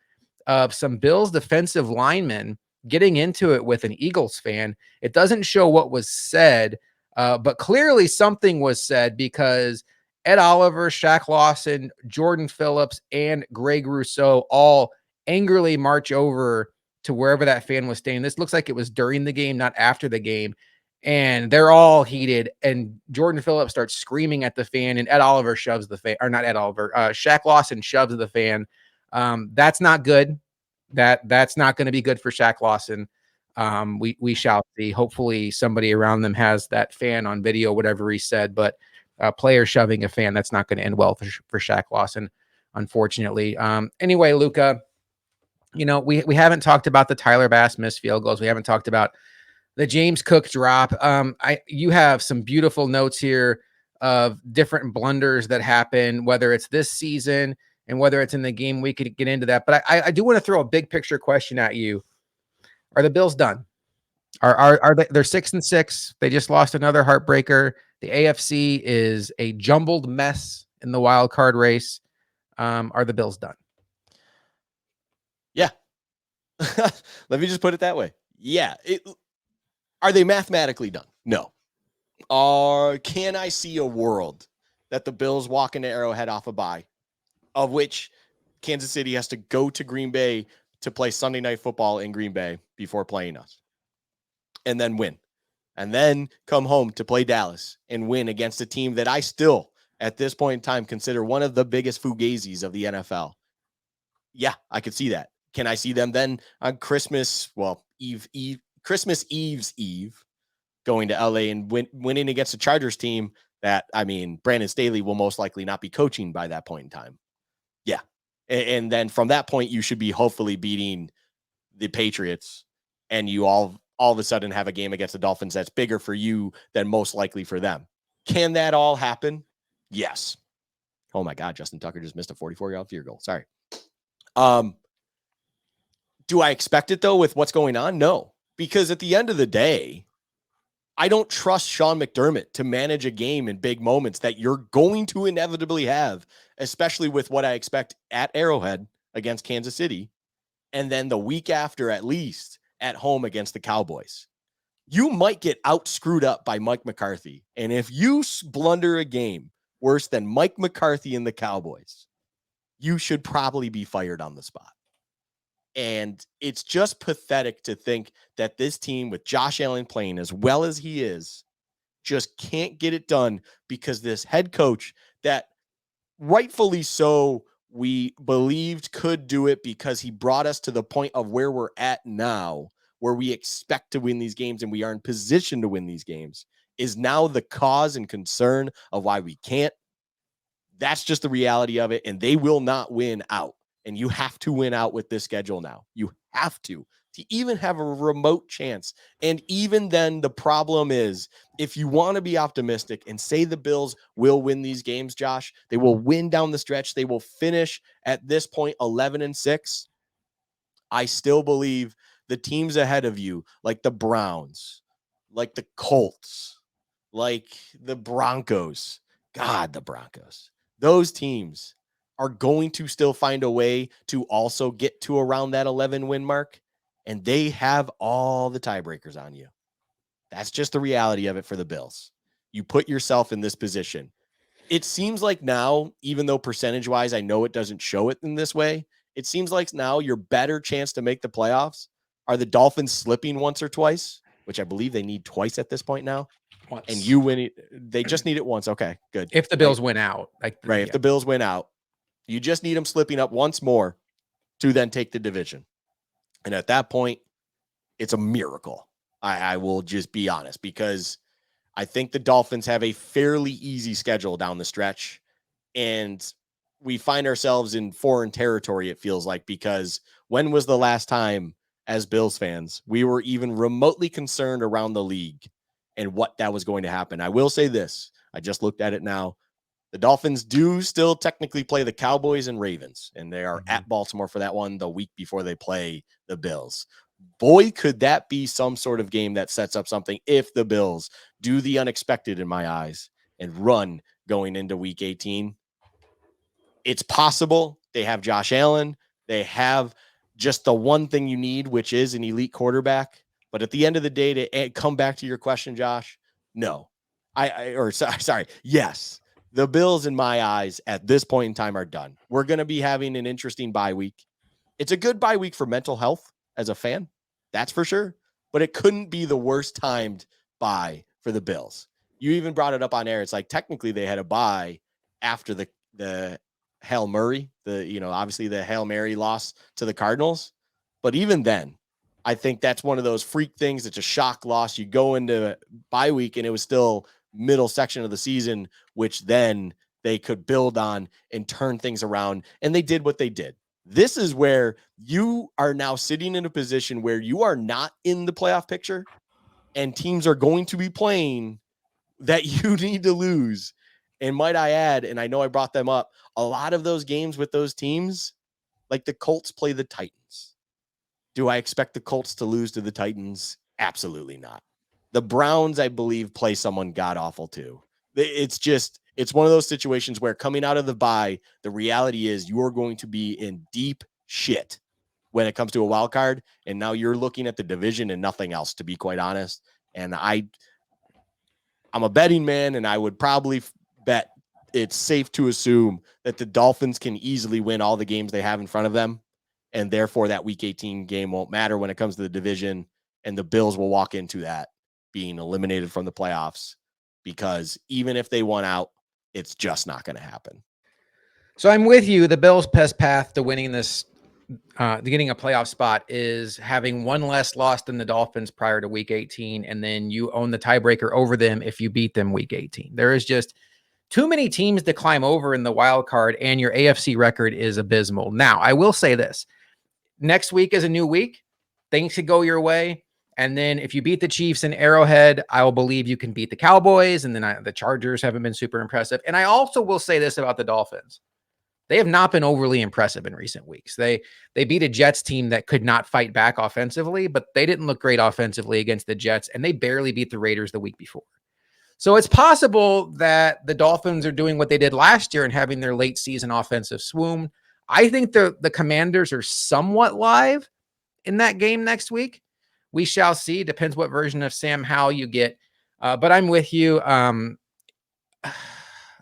of some Bills defensive linemen getting into it with an Eagles fan. It doesn't show what was said, but clearly something was said because Ed Oliver, Shaq Lawson, Jordan Phillips, and Greg Rousseau all angrily march over to wherever that fan was staying. This looks like it was during the game, not after the game. And they're all heated. And Jordan Phillips starts screaming at the fan, and Ed Oliver shoves the fan, or not Ed Oliver, Shaq Lawson shoves the fan. That's not good. That's not going to be good for Shaq Lawson. We shall see. Hopefully somebody around them has that fan on video, whatever he said, but player shoving a fan, that's not going to end well for Shaq Lawson, unfortunately. Anyway, Luka, you know, we haven't talked about the Tyler Bass missed field goals. We haven't talked about the James Cook drop. You have some beautiful notes here of different blunders that happen, whether it's this season and whether it's in the game. We could get into that, but I do want to throw a big picture question at you. Are the Bills done? Are they? They're 6-6. They just lost another heartbreaker. The AFC is a jumbled mess in the wild card race. Are the Bills done? Yeah. Let me just put it that way. Yeah. Are they mathematically done? No. Can I see a world that the Bills walk into Arrowhead off a bye, of which Kansas City has to go to Green Bay to play Sunday Night Football in Green Bay before playing us, and then win? and then come home to play Dallas and win against a team that I still, at this point in time, consider one of the biggest fugazis of the NFL. Yeah, I could see that. Can I see them then on Christmas? Well, Christmas Eve's Eve, going to LA and winning against a Chargers team that, I mean, Brandon Staley will most likely not be coaching by that point in time. Yeah. And then from that point, you should be hopefully beating the Patriots, and you all of a sudden have a game against the Dolphins that's bigger for you than most likely for them. Can that all happen? Yes. Oh my God, Justin Tucker just missed a 44-yard field goal. Sorry. Do I expect it though with what's going on? No, because at the end of the day, I don't trust Sean McDermott to manage a game in big moments that you're going to inevitably have, especially with what I expect at Arrowhead against Kansas City, and then the week after at least at home against the Cowboys. You might get out screwed up by Mike McCarthy. And if you blunder a game worse than Mike McCarthy and the Cowboys, you should probably be fired on the spot. And it's just pathetic to think that this team with Josh Allen playing as well as he is just can't get it done because this head coach that rightfully so we believed could do it because he brought us to the point of where we're at now, where we expect to win these games and we are in position to win these games, is now the cause and concern of why we can't. That's just the reality of it. And they will not win out. And you have to win out with this schedule now. You have to even have a remote chance. And even then, the problem is if you want to be optimistic and say the Bills will win these games, Josh, they will win down the stretch. They will finish at this point 11-6. I still believe the teams ahead of you, like the Browns, like the Colts, like the Broncos, God, the Broncos, those teams are going to still find a way to also get to around that 11 win mark. And they have all the tiebreakers on you. That's just the reality of it for the Bills. You put yourself in this position. It seems like now, even though percentage wise, I know it doesn't show it in this way, it seems like now your better chance to make the playoffs are the Dolphins slipping once or twice, which I believe they need twice at this point now. Once. And you win it. They just need it once. Okay, good. If the Bills win out. Right. If the Bills win out, you just need them slipping up once more to then take the division. And at that point, it's a miracle. I will just be honest, because I think the Dolphins have a fairly easy schedule down the stretch. And we find ourselves in foreign territory, it feels like, because when was the last time as Bills fans we were even remotely concerned around the league and what that was going to happen? I will say this. I just looked at it now. The Dolphins do still technically play the Cowboys and Ravens, and they are at Baltimore for that one the week before they play the Bills. Boy, could that be some sort of game that sets up something if the Bills do the unexpected in my eyes and run going into week 18. It's possible. They have Josh Allen. They have just the one thing you need, which is an elite quarterback. But at the end of the day, to come back to your question, Josh, no. Yes. The Bills, in my eyes, at this point in time, are done. We're going to be having an interesting bye week. It's a good bye week for mental health as a fan. That's for sure. But it couldn't be the worst timed bye for the Bills. You even brought it up on air. It's like technically they had a bye after the Hail Murray, obviously the Hail Mary loss to the Cardinals. But even then, I think that's one of those freak things. It's a shock loss. You go into bye week and it was still middle section of the season, which then they could build on and turn things around. And they did what they did. This is where you are now sitting in a position where you are not in the playoff picture and teams are going to be playing that you need to lose. And might I add, and I know I brought them up, a lot of those games with those teams, like the Colts play the Titans. Do I expect the Colts to lose to the Titans? Absolutely not. The Browns, I believe, play someone god-awful too. It's one of those situations where coming out of the bye, the reality is you're going to be in deep shit when it comes to a wild card. And now you're looking at the division and nothing else, to be quite honest. And I'm a betting man, and I would probably bet it's safe to assume that the Dolphins can easily win all the games they have in front of them. And therefore that week 18 game won't matter when it comes to the division, and the Bills will walk into that being eliminated from the playoffs, because even if they won out, it's just not going to happen. So I'm with you. The Bills' best path to winning this, getting a playoff spot, is having one less loss than the Dolphins prior to Week 18, and then you own the tiebreaker over them if you beat them Week 18. There is just too many teams to climb over in the wild card, and your AFC record is abysmal. Now, I will say this: next week is a new week. Things could go your way. And then if you beat the Chiefs in Arrowhead, I will believe you can beat the Cowboys. And then the Chargers haven't been super impressive. And I also will say this about the Dolphins: they have not been overly impressive in recent weeks. They beat a Jets team that could not fight back offensively, but they didn't look great offensively against the Jets, and they barely beat the Raiders the week before. So it's possible that the Dolphins are doing what they did last year and having their late season offensive swoon. I think the Commanders are somewhat live in that game next week. We shall see. Depends what version of Sam Howell you get. But I'm with you.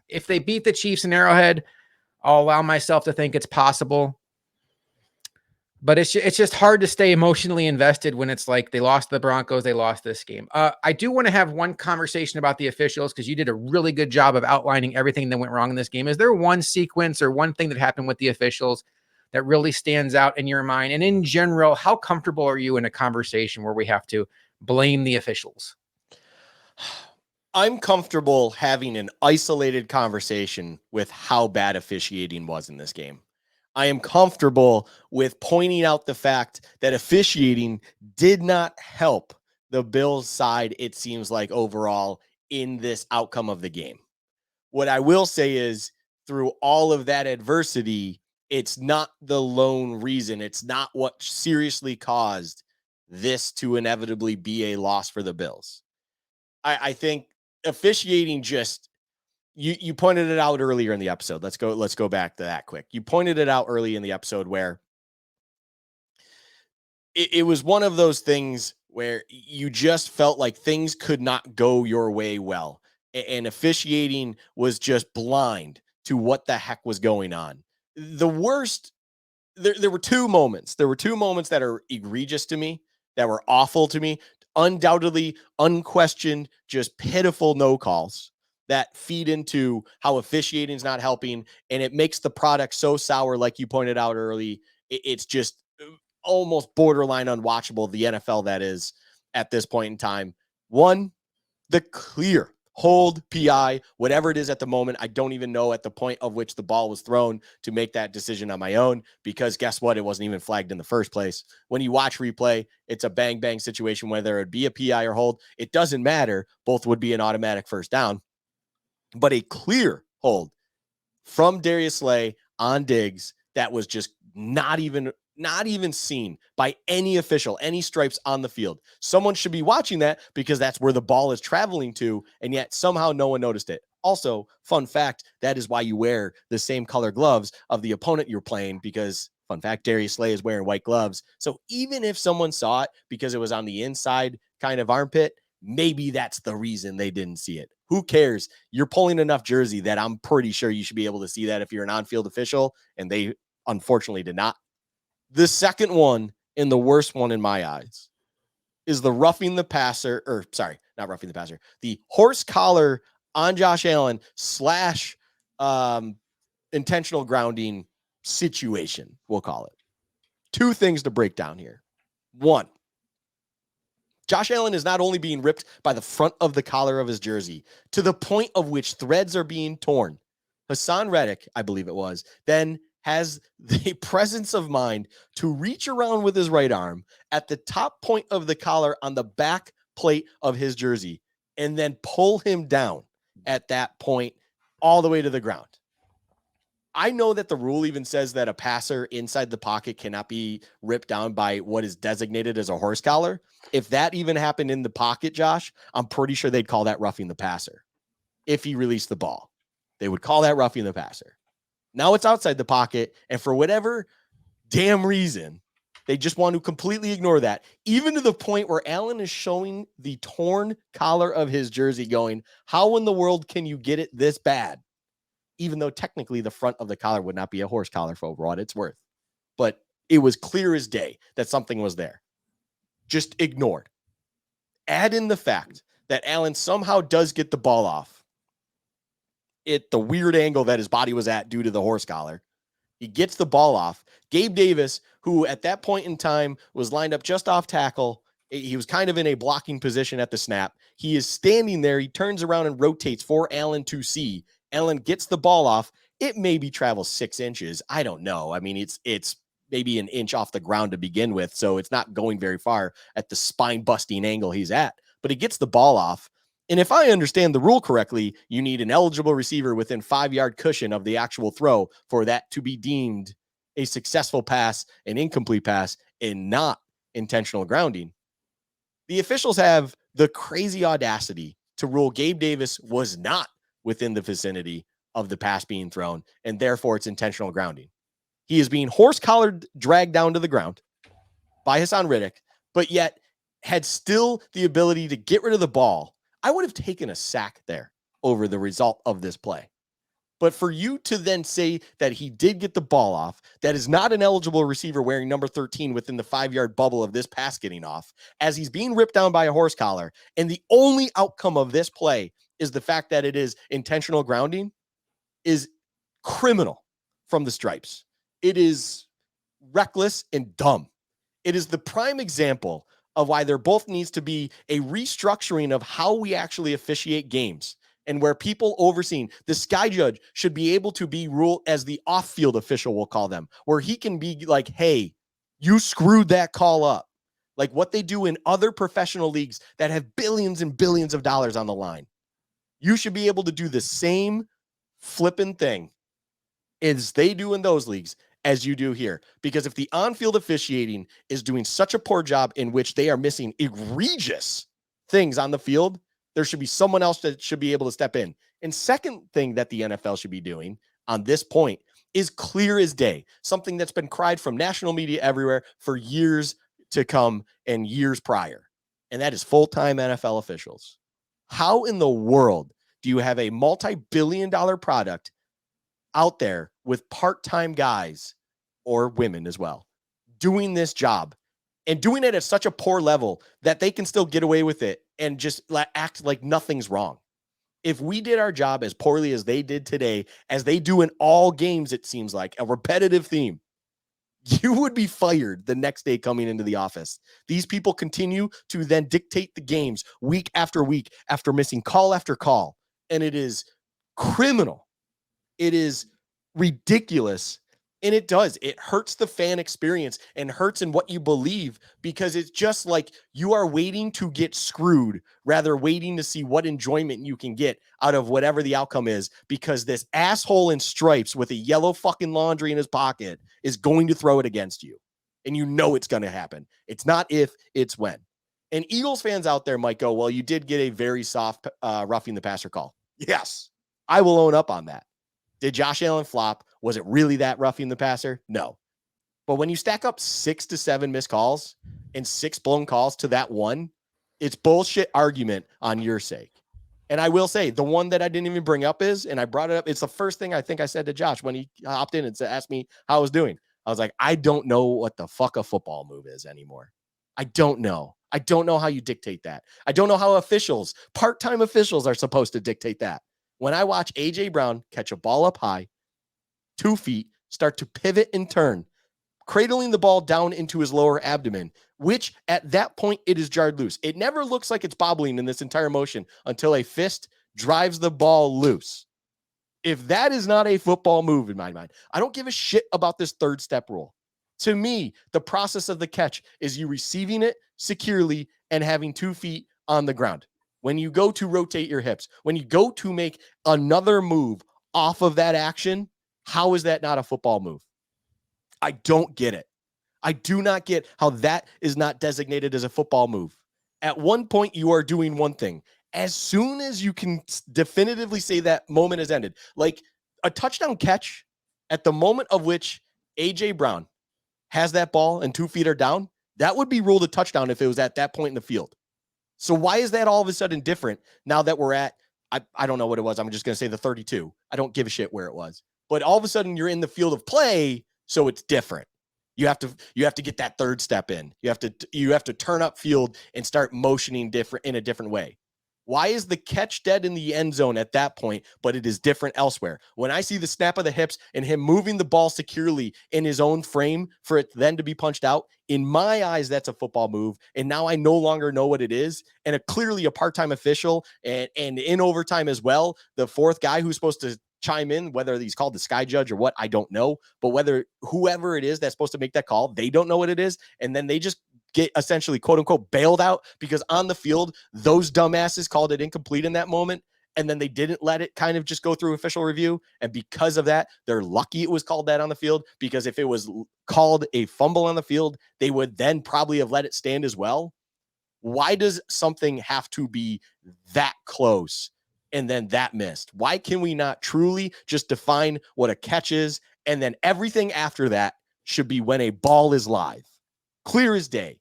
If they beat the Chiefs in Arrowhead, I'll allow myself to think it's possible. But it's just hard to stay emotionally invested when it's like they lost the Broncos, they lost this game. I do want to have one conversation about the officials, because you did a really good job of outlining everything that went wrong in this game. Is there one sequence or one thing that happened with the officials that really stands out in your mind? And in general, how comfortable are you in a conversation where we have to blame the officials? I'm comfortable having an isolated conversation with how bad officiating was in this game. I am comfortable with pointing out the fact that officiating did not help the Bills' side, it seems like, overall in this outcome of the game. What I will say is, through all of that adversity, it's not the lone reason. It's not what seriously caused this to inevitably be a loss for the Bills. I think officiating just, you pointed it out earlier in the episode. Let's go back to that quick. You pointed it out early in the episode where it was one of those things where you just felt like things could not go your way well. And officiating was just blind to what the heck was going on. The worst, there were two moments. There were two moments that are egregious to me, that were awful to me. Undoubtedly, unquestioned, just pitiful no calls that feed into how officiating is not helping, and it makes the product so sour, like you pointed out early. It's just almost borderline unwatchable, the NFL that is at this point in time. One, the clear hold, PI, whatever it is at the moment. I don't even know at the point of which the ball was thrown to make that decision on my own, because guess what? It wasn't even flagged in the first place. When you watch replay, it's a bang bang situation, whether it be a PI or hold. It doesn't matter. Both would be an automatic first down. But a clear hold from Darius Slay on Diggs that was just not even seen by any official, any stripes on the field. Someone should be watching that, because that's where the ball is traveling to, and yet somehow no one noticed it. Also, fun fact, that is why you wear the same color gloves of the opponent you're playing, because, fun fact, Darius Slay is wearing white gloves. So even if someone saw it because it was on the inside kind of armpit, maybe that's the reason they didn't see it. Who cares? You're pulling enough jersey that I'm pretty sure you should be able to see that if you're an on-field official, and they unfortunately did not. The second one, and the worst one in my eyes, is the roughing the passer, or sorry, not roughing the passer, the horse collar on Josh Allen slash intentional grounding situation, we'll call it. Two things to break down here. One, Josh Allen is not only being ripped by the front of the collar of his jersey to the point of which threads are being torn. Hassan Reddick, I believe it was, then has the presence of mind to reach around with his right arm at the top point of the collar on the back plate of his jersey and then pull him down at that point all the way to the ground. I know that the rule even says that a passer inside the pocket cannot be ripped down by what is designated as a horse collar. If that even happened in the pocket, Josh, I'm pretty sure they'd call that roughing the passer. If he released the ball, they would call that roughing the passer. Now it's outside the pocket, and for whatever damn reason, they just want to completely ignore that, even to the point where Allen is showing the torn collar of his jersey going, how in the world can you get it this bad? Even though technically the front of the collar would not be a horse collar for what it's worth. But it was clear as day that something was there. Just ignored. Add in the fact that Allen somehow does get the ball off at the weird angle that his body was at due to the horse collar. He gets the ball off. Gabe Davis, who at that point in time was lined up just off tackle, he was kind of in a blocking position at the snap. He is standing there. He turns around and rotates for Allen to see. Allen gets the ball off. It maybe travels 6 inches. I don't know. I mean, it's maybe an inch off the ground to begin with, so it's not going very far at the spine-busting angle he's at. But he gets the ball off. And if I understand the rule correctly, you need an eligible receiver within 5-yard cushion of the actual throw for that to be deemed a successful pass, an incomplete pass, and not intentional grounding. The officials have the crazy audacity to rule Gabe Davis was not within the vicinity of the pass being thrown, and therefore it's intentional grounding. He is being horse-collared, dragged down to the ground by Hassan Riddick, but yet had still the ability to get rid of the ball. I would have taken a sack there over the result of this play. But for you to then say that he did get the ball off, that is not an eligible receiver wearing number 13 within the 5-yard bubble of this pass getting off, as he's being ripped down by a horse collar, and the only outcome of this play is the fact that it is intentional grounding, is criminal from the stripes. It is reckless and dumb. It is the prime example of why there both needs to be a restructuring of how we actually officiate games, and where people overseeing the sky judge should be able to be ruled as the off-field official, we'll call them, where he can be like, hey, you screwed that call up. Like what they do in other professional leagues that have billions and billions of dollars on the line. You should be able to do the same flipping thing as they do in those leagues as you do here. Because if the on-field officiating is doing such a poor job in which they are missing egregious things on the field, there should be someone else that should be able to step in. And second thing that the NFL should be doing on this point is clear as day, something that's been cried from national media everywhere for years to come and years prior. And that is full-time NFL officials. How in the world do you have a multi-billion-dollar product out there with part-time guys or women as well doing this job and doing it at such a poor level that they can still get away with it and just act like nothing's wrong? If we did our job as poorly as they did today, as they do in all games, it seems like a repetitive theme, you would be fired the next day coming into the office. These people continue to then dictate the games week after week after missing call after call. And it is criminal. It is ridiculous. And it hurts the fan experience and hurts in what you believe, because it's just like you are waiting to get screwed rather waiting to see what enjoyment you can get out of whatever the outcome is, because this asshole in stripes with a yellow fucking laundry in his pocket is going to throw it against you. And you know it's going to happen. It's not if, it's when. And Eagles fans out there might go, well, you did get a very soft roughing the passer call. Yes, I will own up on that. Did Josh Allen flop? Was it really that roughing the passer? No. But when you stack up 6 to 7 missed calls and 6 blown calls to that one, it's bullshit argument on your sake. And I will say, the one that I didn't even bring up is, and I brought it up, it's the first thing I think I said to Josh when he hopped in and asked me how I was doing. I was like, I don't know what the fuck a football move is anymore. I don't know. I don't know how you dictate that. I don't know how officials, part-time officials, are supposed to dictate that. When I watch A.J. Brown catch a ball up high, 2 feet, start to pivot and turn, cradling the ball down into his lower abdomen, which at that point it is jarred loose. It never looks like it's bobbling in this entire motion until a fist drives the ball loose. If that is not a football move in my mind, I don't give a shit about this third step rule. To me, the process of the catch is you receiving it securely and having 2 feet on the ground. When you go to rotate your hips, when you go to make another move off of that action, how is that not a football move? I don't get it. I do not get how that is not designated as a football move. At one point, you are doing one thing. As soon as you can definitively say that moment has ended, like a touchdown catch, at the moment of which A.J. Brown has that ball and 2 feet are down, that would be ruled a touchdown if it was at that point in the field. So why is that all of a sudden different now that we're at, I don't know what it was. I'm just going to say the 32. I don't give a shit where it was. But all of a sudden you're in the field of play, so it's different. You have to get that third step in. You have to turn up field and start motioning different in a different way. Why is the catch dead in the end zone at that point, but it is different elsewhere? When I see the snap of the hips and him moving the ball securely in his own frame for it then to be punched out, in my eyes, that's a football move. And now I no longer know what it is. And clearly a part-time official and in overtime as well, the fourth guy who's supposed to chime in, whether he's called the sky judge or what, I don't know. But whether whoever it is that's supposed to make that call, they don't know what it is. And then they just get essentially quote unquote bailed out because on the field, those dumbasses called it incomplete in that moment. And then they didn't let it kind of just go through official review. And because of that, they're lucky it was called that on the field, because if it was called a fumble on the field, they would then probably have let it stand as well. Why does something have to be that close and then that missed? Why can we not truly just define what a catch is? And then everything after that should be when a ball is live, clear as day.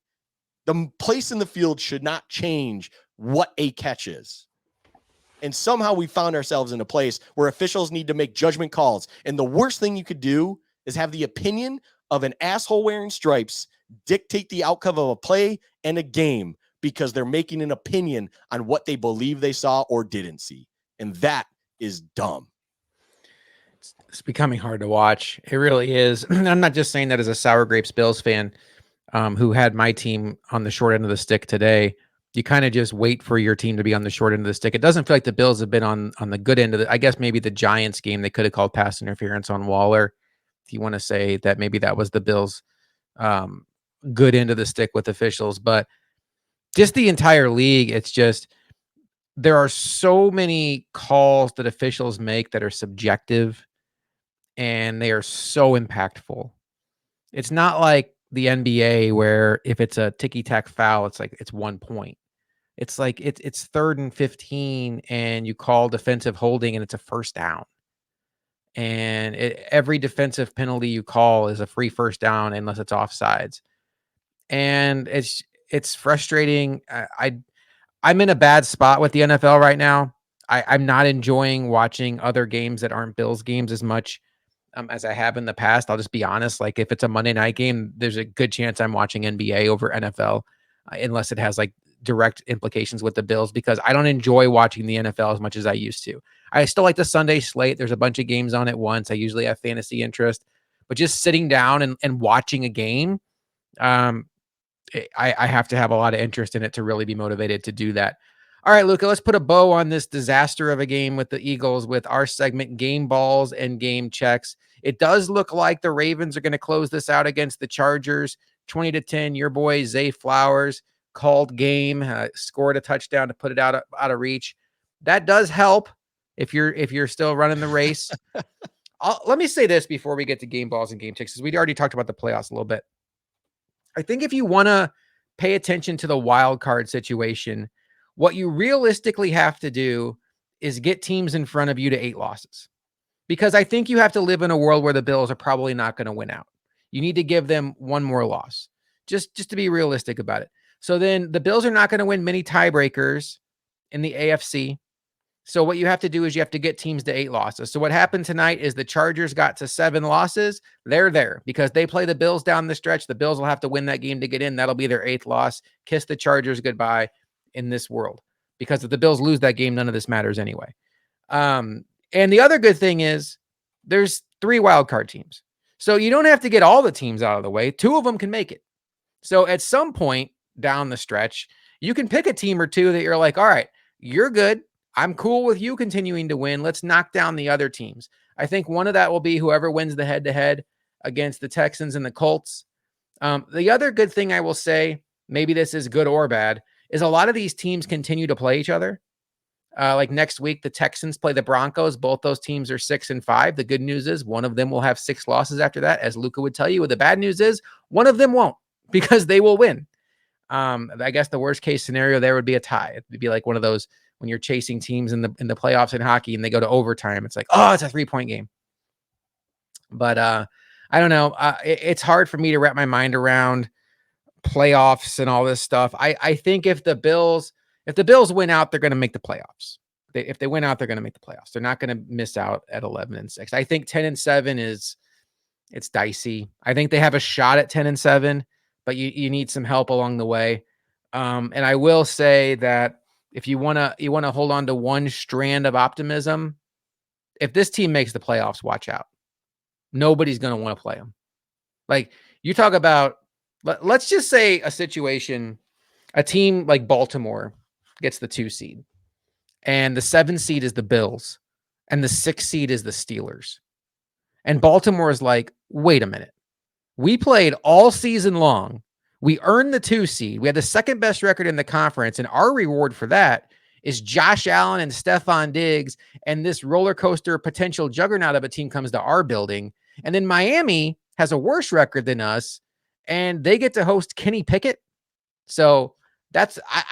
The place in the field should not change what a catch is. And somehow we found ourselves in a place where officials need to make judgment calls. And the worst thing you could do is have the opinion of an asshole wearing stripes dictate the outcome of a play and a game because they're making an opinion on what they believe they saw or didn't see. And that is dumb. It's becoming hard to watch. It really is. I'm not just saying that as a Sour Grapes Bills fan who had my team on the short end of the stick today. You kind of just wait for your team to be on the short end of the stick. It doesn't feel like the Bills have been on the good end of it. I guess maybe the Giants game, they could have called pass interference on Waller. If you want to say that maybe that was the Bills' good end of the stick with officials. But just the entire league, it's just there are so many calls that officials make that are subjective and they are so impactful. It's not like the NBA where if it's a ticky-tack foul, it's like it's 1 point. It's like it's 3rd and 15 and you call defensive holding and it's a first down. And every defensive penalty you call is a free first down unless it's offsides. And it's frustrating. I'm in a bad spot with the NFL right now. I'm not enjoying watching other games that aren't Bills games as much as I have in the past. I'll just be honest. Like if it's a Monday night game, there's a good chance I'm watching NBA over NFL, unless it has like direct implications with the Bills, because I don't enjoy watching the NFL as much as I used to. I still like the Sunday slate. There's a bunch of games on at once. I usually have fantasy interest, but just sitting down and watching a game, um, I have to have a lot of interest in it to really be motivated to do that. All right, Luca, let's put a bow on this disaster of a game with the Eagles with our segment, Game Balls and Game Checks. It does look like the Ravens are going to close this out against the Chargers, 20-10. Your boy Zay Flowers called game, scored a touchdown to put it out of reach. That does help if you're still running the race. Let me say this before we get to Game Balls and Game Checks, because we already talked about the playoffs a little bit. I think if you want to pay attention to the wild card situation, what you realistically have to do is get teams in front of you to 8 losses. Because I think you have to live in a world where the Bills are probably not going to win out. You need to give them one more loss, just to be realistic about it. So then the Bills are not going to win many tiebreakers in the AFC. So what you have to do is you have to get teams to 8 losses. So what happened tonight is the Chargers got to 7 losses. They're there because they play the Bills down the stretch. The Bills will have to win that game to get in. That'll be their 8th loss. Kiss the Chargers goodbye in this world, because if the Bills lose that game, none of this matters anyway. And the other good thing is there's 3 wild card teams. So you don't have to get all the teams out of the way. 2 of them can make it. So at some point down the stretch, you can pick a team or 2 that you're like, all right, you're good. I'm cool with you continuing to win. Let's knock down the other teams. I think one of that will be whoever wins the head-to-head against the Texans and the Colts. The other good thing I will say, maybe this is good or bad, is a lot of these teams continue to play each other. Like next week, the Texans play the Broncos. Both those teams are 6-5. The good news is one of them will have 6 losses after that, as Luka would tell you. The bad news is one of them won't, because they will win. I guess the worst case scenario there would be a tie. It'd be like one of those when you're chasing teams in the playoffs in hockey and they go to overtime. It's like, oh, it's a 3-point game. But I don't know. It's hard for me to wrap my mind around playoffs and all this stuff. I think if the Bills win out, they're going to make the playoffs. If they win out, they're going to make the playoffs. They're not going to miss out at 11-6. I think 10-7 is It's dicey. I think they have a shot at 10-7, but you need some help along the way. And I will say that if you wanna hold on to one strand of optimism, if this team makes the playoffs, watch out. Nobody's gonna want to play them. Like you talk about, let's just say a situation, a team like Baltimore gets the 2 seed, and the 7 seed is the Bills, and the 6 seed is the Steelers. And Baltimore is like, wait a minute. We played all season long. We earned the 2 seed. We had the second best record in the conference. And our reward for that is Josh Allen and Stephon Diggs. And this roller coaster potential juggernaut of a team comes to our building. And then Miami has a worse record than us. And they get to host Kenny Pickett. So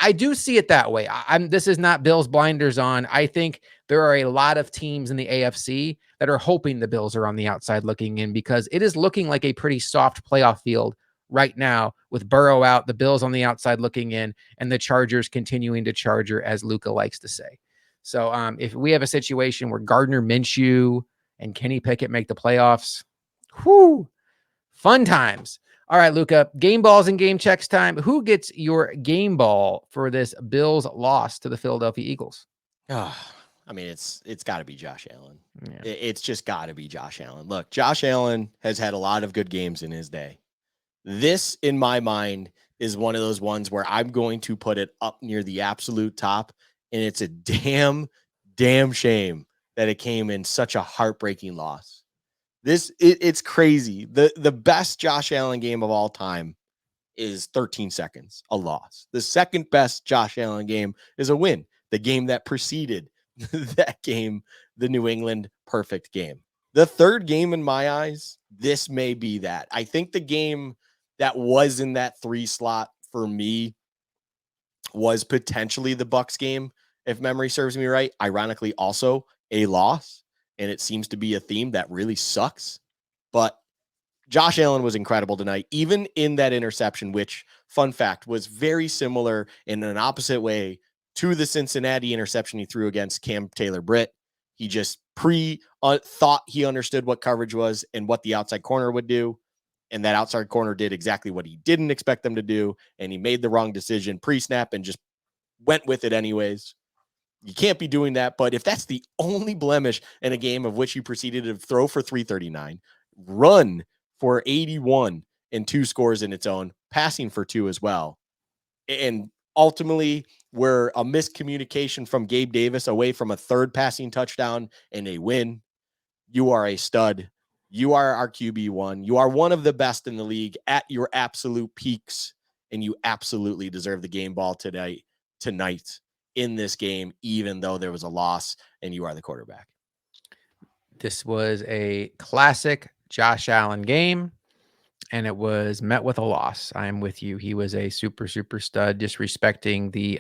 I do see it that way. This is not Bills blinders on. I think there are a lot of teams in the AFC that are hoping the Bills are on the outside looking in, because it is looking like a pretty soft playoff field right now with Burrow out, the Bills on the outside looking in, and the Chargers continuing to charger, as Luka likes to say. So if we have a situation where Gardner Minshew and Kenny Pickett make the playoffs, whoo, fun times. All right, Luka, game balls and game checks time. Who gets your game ball for this Bills loss to the Philadelphia Eagles? Oh, I mean, it's got to be Josh Allen. Yeah. It's just got to be Josh Allen. Look, Josh Allen has had a lot of good games in his day. This, in my mind, is one of those ones where I'm going to put it up near the absolute top, and it's a damn shame that it came in such a heartbreaking loss. It's crazy. The best Josh Allen game of all time is 13 seconds, a loss. The second best Josh Allen game is a win. The game that preceded that game, the New England perfect game. The third game in my eyes, this may be that. I think the game that was in that 3 slot for me was potentially the Bucks game, if memory serves me right. Ironically, also a loss, and it seems to be a theme that really sucks. But Josh Allen was incredible tonight, even in that interception, which, fun fact, was very similar in an opposite way to the Cincinnati interception he threw against Cam Taylor-Britt. He just thought he understood what coverage was and what the outside corner would do. And that outside corner did exactly what he didn't expect them to do. And he made the wrong decision pre-snap and just went with it anyways. You can't be doing that. But if that's the only blemish in a game of which you proceeded to throw for 339, run for 81 and 2 scores in its own, passing for 2 as well, and ultimately we're a miscommunication from Gabe Davis away from a third passing touchdown and a win, you are a stud. You are our QB1. You are one of the best in the league at your absolute peaks, and you absolutely deserve the game ball tonight in this game, even though there was a loss and you are the quarterback. This was a classic Josh Allen game, and it was met with a loss. I am with you. He was a super stud, disrespecting the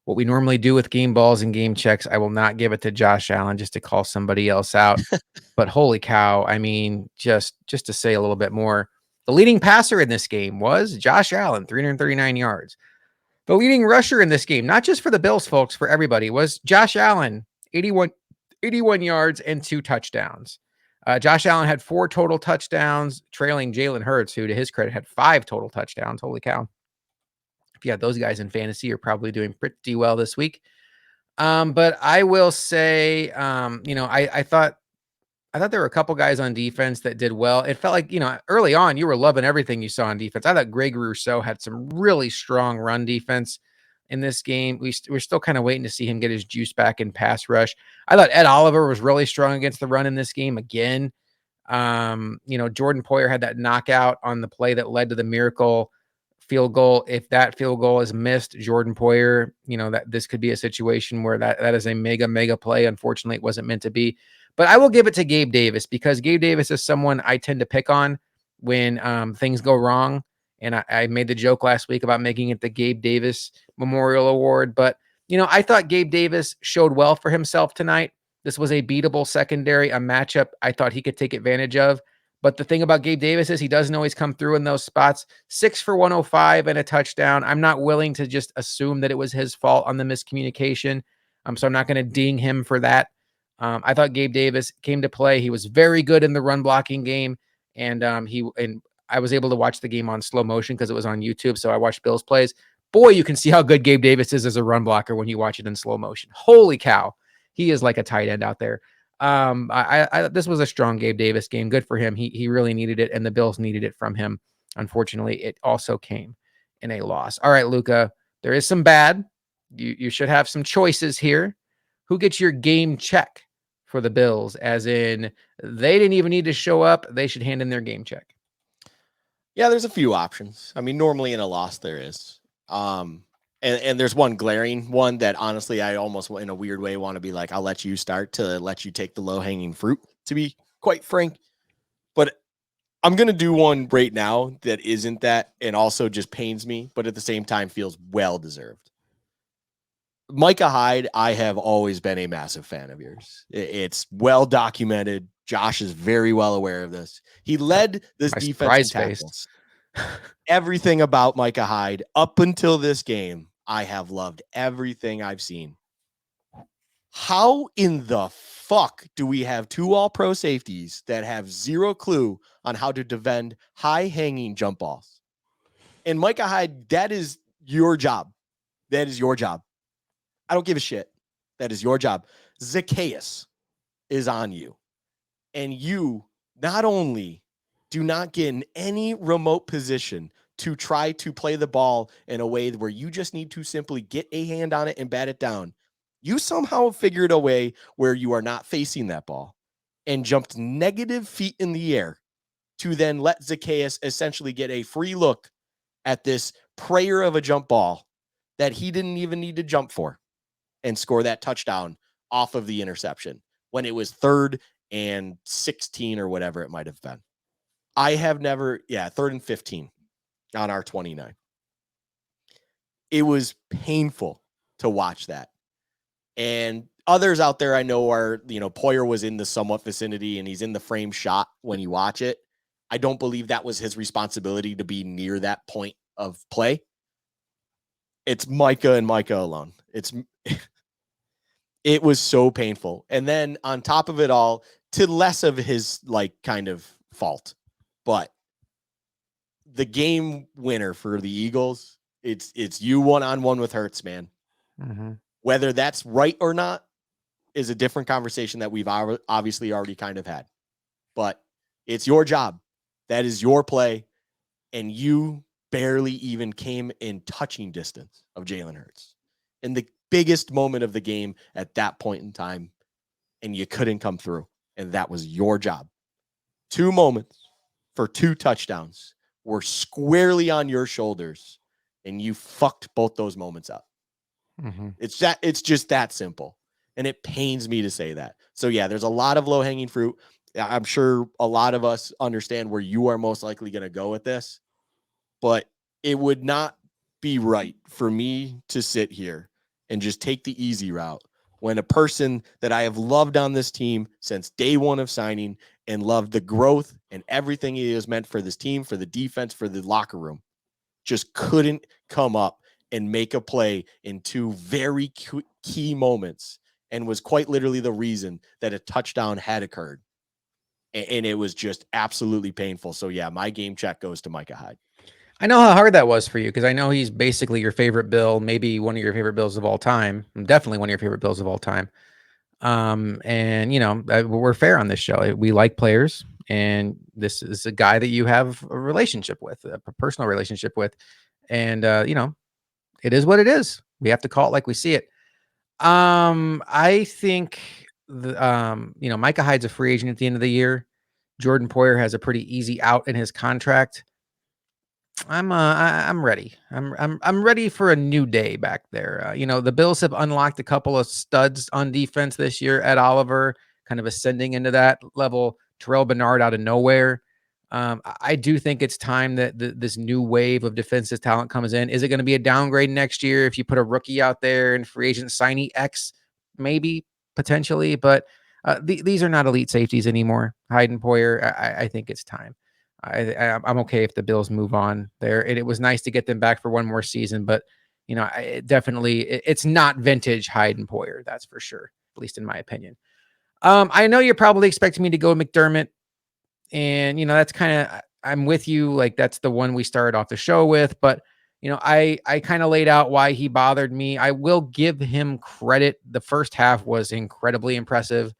what we normally do with game balls and game checks. I will not give it to Josh Allen just to call somebody else out. But holy cow, I mean, just to say a little bit more, the leading passer in this game was Josh Allen, 339 yards. The leading rusher in this game, not just for the Bills, folks, for everybody, was Josh Allen, 81 yards and 2 touchdowns. Josh Allen had 4 total touchdowns, trailing Jalen Hurts, who, to his credit, had 5 total touchdowns. Holy cow. If you got those guys in fantasy, you're probably doing pretty well this week. But I will say, I thought there were a couple guys on defense that did well. It felt like, early on, you were loving everything you saw on defense. I thought Greg Rousseau had some really strong run defense in this game. We're still kind of waiting to see him get his juice back in pass rush. I thought Ed Oliver was really strong against the run in this game again. Jordan Poyer had that knockout on the play that led to the miracle field goal. If that field goal is missed, Jordan Poyer, that this could be a situation where that is a mega play. Unfortunately, it wasn't meant to be. But I will give it to Gabe Davis, because Gabe Davis is someone I tend to pick on when things go wrong. And I made the joke last week about making it the Gabe Davis Memorial Award. But, I thought Gabe Davis showed well for himself tonight. This was a beatable secondary, a matchup I thought he could take advantage of. But the thing about Gabe Davis is he doesn't always come through in those spots. 6 for 105 and a touchdown. I'm not willing to just assume that it was his fault on the miscommunication. So I'm not going to ding him for that. I thought Gabe Davis came to play. He was very good in the run blocking game, and I was able to watch the game on slow motion because it was on YouTube. So I watched Bills plays. Boy, you can see how good Gabe Davis is as a run blocker when you watch it in slow motion. Holy cow, he is like a tight end out there. This was a strong Gabe Davis game. Good for him. He really needed it, and the Bills needed it from him. Unfortunately, it also came in a loss. All right, Luka, there is some bad. You should have some choices here. Who gets your game check for the Bills? As in, they didn't even need to show up. They should hand in their game check. Yeah, there's a few options. I mean, normally in a loss there is. And there's one glaring one that honestly I almost in a weird way want to be like, I'll let you start to let you take the low-hanging fruit, to be quite frank. But I'm gonna do one right now that isn't that and also just pains me, but at the same time feels well deserved. Micah Hyde, I have always been a massive fan of yours. It's well documented. Josh is very well aware of this. He led this My defense in surprise face. tackles. Everything about Micah Hyde up until this game, I have loved everything I've seen. How in the fuck do we have two all-pro safeties that have zero clue on how to defend high-hanging jump balls? And Micah Hyde, that is your job. That is your job. I don't give a shit. That is your job. Zacchaeus is on you. And you not only do not get in any remote position to try to play the ball in a way where you just need to simply get a hand on it and bat it down. You somehow figured a way where you are not facing that ball and jumped negative feet in the air to then let Zacchaeus essentially get a free look at this prayer of a jump ball that he didn't even need to jump for and score that touchdown off of the interception when it was 3rd and 16 or whatever it might have been. I have never, 3rd and 15 on our 29. It was painful to watch that. And others out there I know are, Poyer was in the somewhat vicinity and he's in the frame shot when you watch it. I don't believe that was his responsibility to be near that point of play. It's Micah and Micah alone. It was so painful. And then on top of it all, to less of his kind of fault, but the game winner for the Eagles, it's you one-on-one with Hurts, man. Mm-hmm. Whether that's right or not is a different conversation that we've obviously already kind of had. But it's your job. That is your play. And you barely even came in touching distance of Jalen Hurts in the biggest moment of the game at that point in time. And you couldn't come through. And that was your job. 2 moments for 2 touchdowns were squarely on your shoulders. And you fucked both those moments up. Mm-hmm. It's just that simple. And it pains me to say that. So yeah, there's a lot of low-hanging fruit. I'm sure a lot of us understand where you are most likely going to go with this, but it would not be right for me to sit here and just take the easy route when a person that I have loved on this team since day one of signing and loved the growth and everything he has meant for this team, for the defense, for the locker room, just couldn't come up and make a play in 2 very key moments and was quite literally the reason that a touchdown had occurred. And it was just absolutely painful. So yeah, my game check goes to Micah Hyde. I know how hard that was for you because I know he's basically your favorite Bill, maybe one of your favorite Bills of all time, definitely one of your favorite Bills of all time. And we're fair on this show. We like players, and this is a guy that you have a relationship with, a personal relationship with, and it is what it is. We have to call it like we see it. I think Micah Hyde's a free agent at the end of the year. Jordan Poyer has a pretty easy out in his contract. I'm ready. I'm ready for a new day back there. The Bills have unlocked a couple of studs on defense this year. Ed Oliver kind of ascending into that level. Terrell Bernard out of nowhere. I do think it's time that this new wave of defensive talent comes in. Is it going to be a downgrade next year if you put a rookie out there and free agent signee X? Maybe, potentially, but these are not elite safeties anymore. Hyde and Poyer, I think it's time. I'm okay if the Bills move on there. It was nice to get them back for one more season, but it's not vintage Hyde and Poyer. That's for sure, at least in my opinion. I know you're probably expecting me to go McDermott, and that's kind of, I'm with you. Like, that's the one we started off the show with, but I kind of laid out why he bothered me. I will give him credit. The first half was incredibly impressive,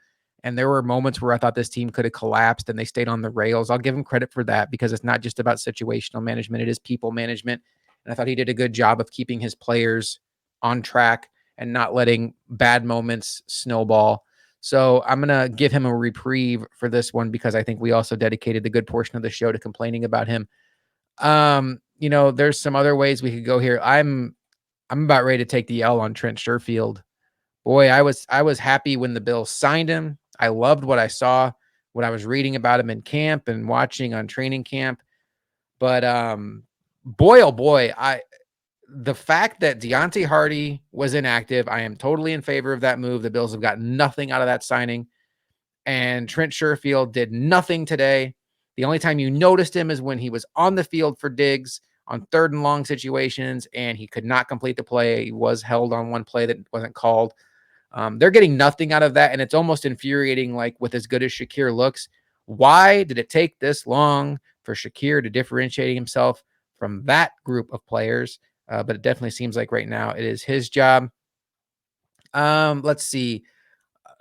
and there were moments where I thought this team could have collapsed and they stayed on the rails. I'll give him credit for that because it's not just about situational management, it is people management. And I thought he did a good job of keeping his players on track and not letting bad moments snowball. So I'm going to give him a reprieve for this one because I think we also dedicated the good portion of the show to complaining about him. There's some other ways we could go here. I'm about ready to take the L on Trent Sherfield. Boy, I was happy when the Bills signed him. I loved what I saw, what I was reading about him in camp and watching on training camp. But boy, oh boy, the fact that Deontay Hardy was inactive, I am totally in favor of that move. The Bills have got nothing out of that signing. And Trent Sherfield did nothing today. The only time you noticed him is when he was on the field for Diggs on 3rd and long situations, and he could not complete the play. He was held on one play that wasn't called. They're getting nothing out of that, and it's almost infuriating. Like, with as good as Shakir looks, why did it take this long for Shakir to differentiate himself from that group of players? But it definitely seems like right now it is his job. Let's see.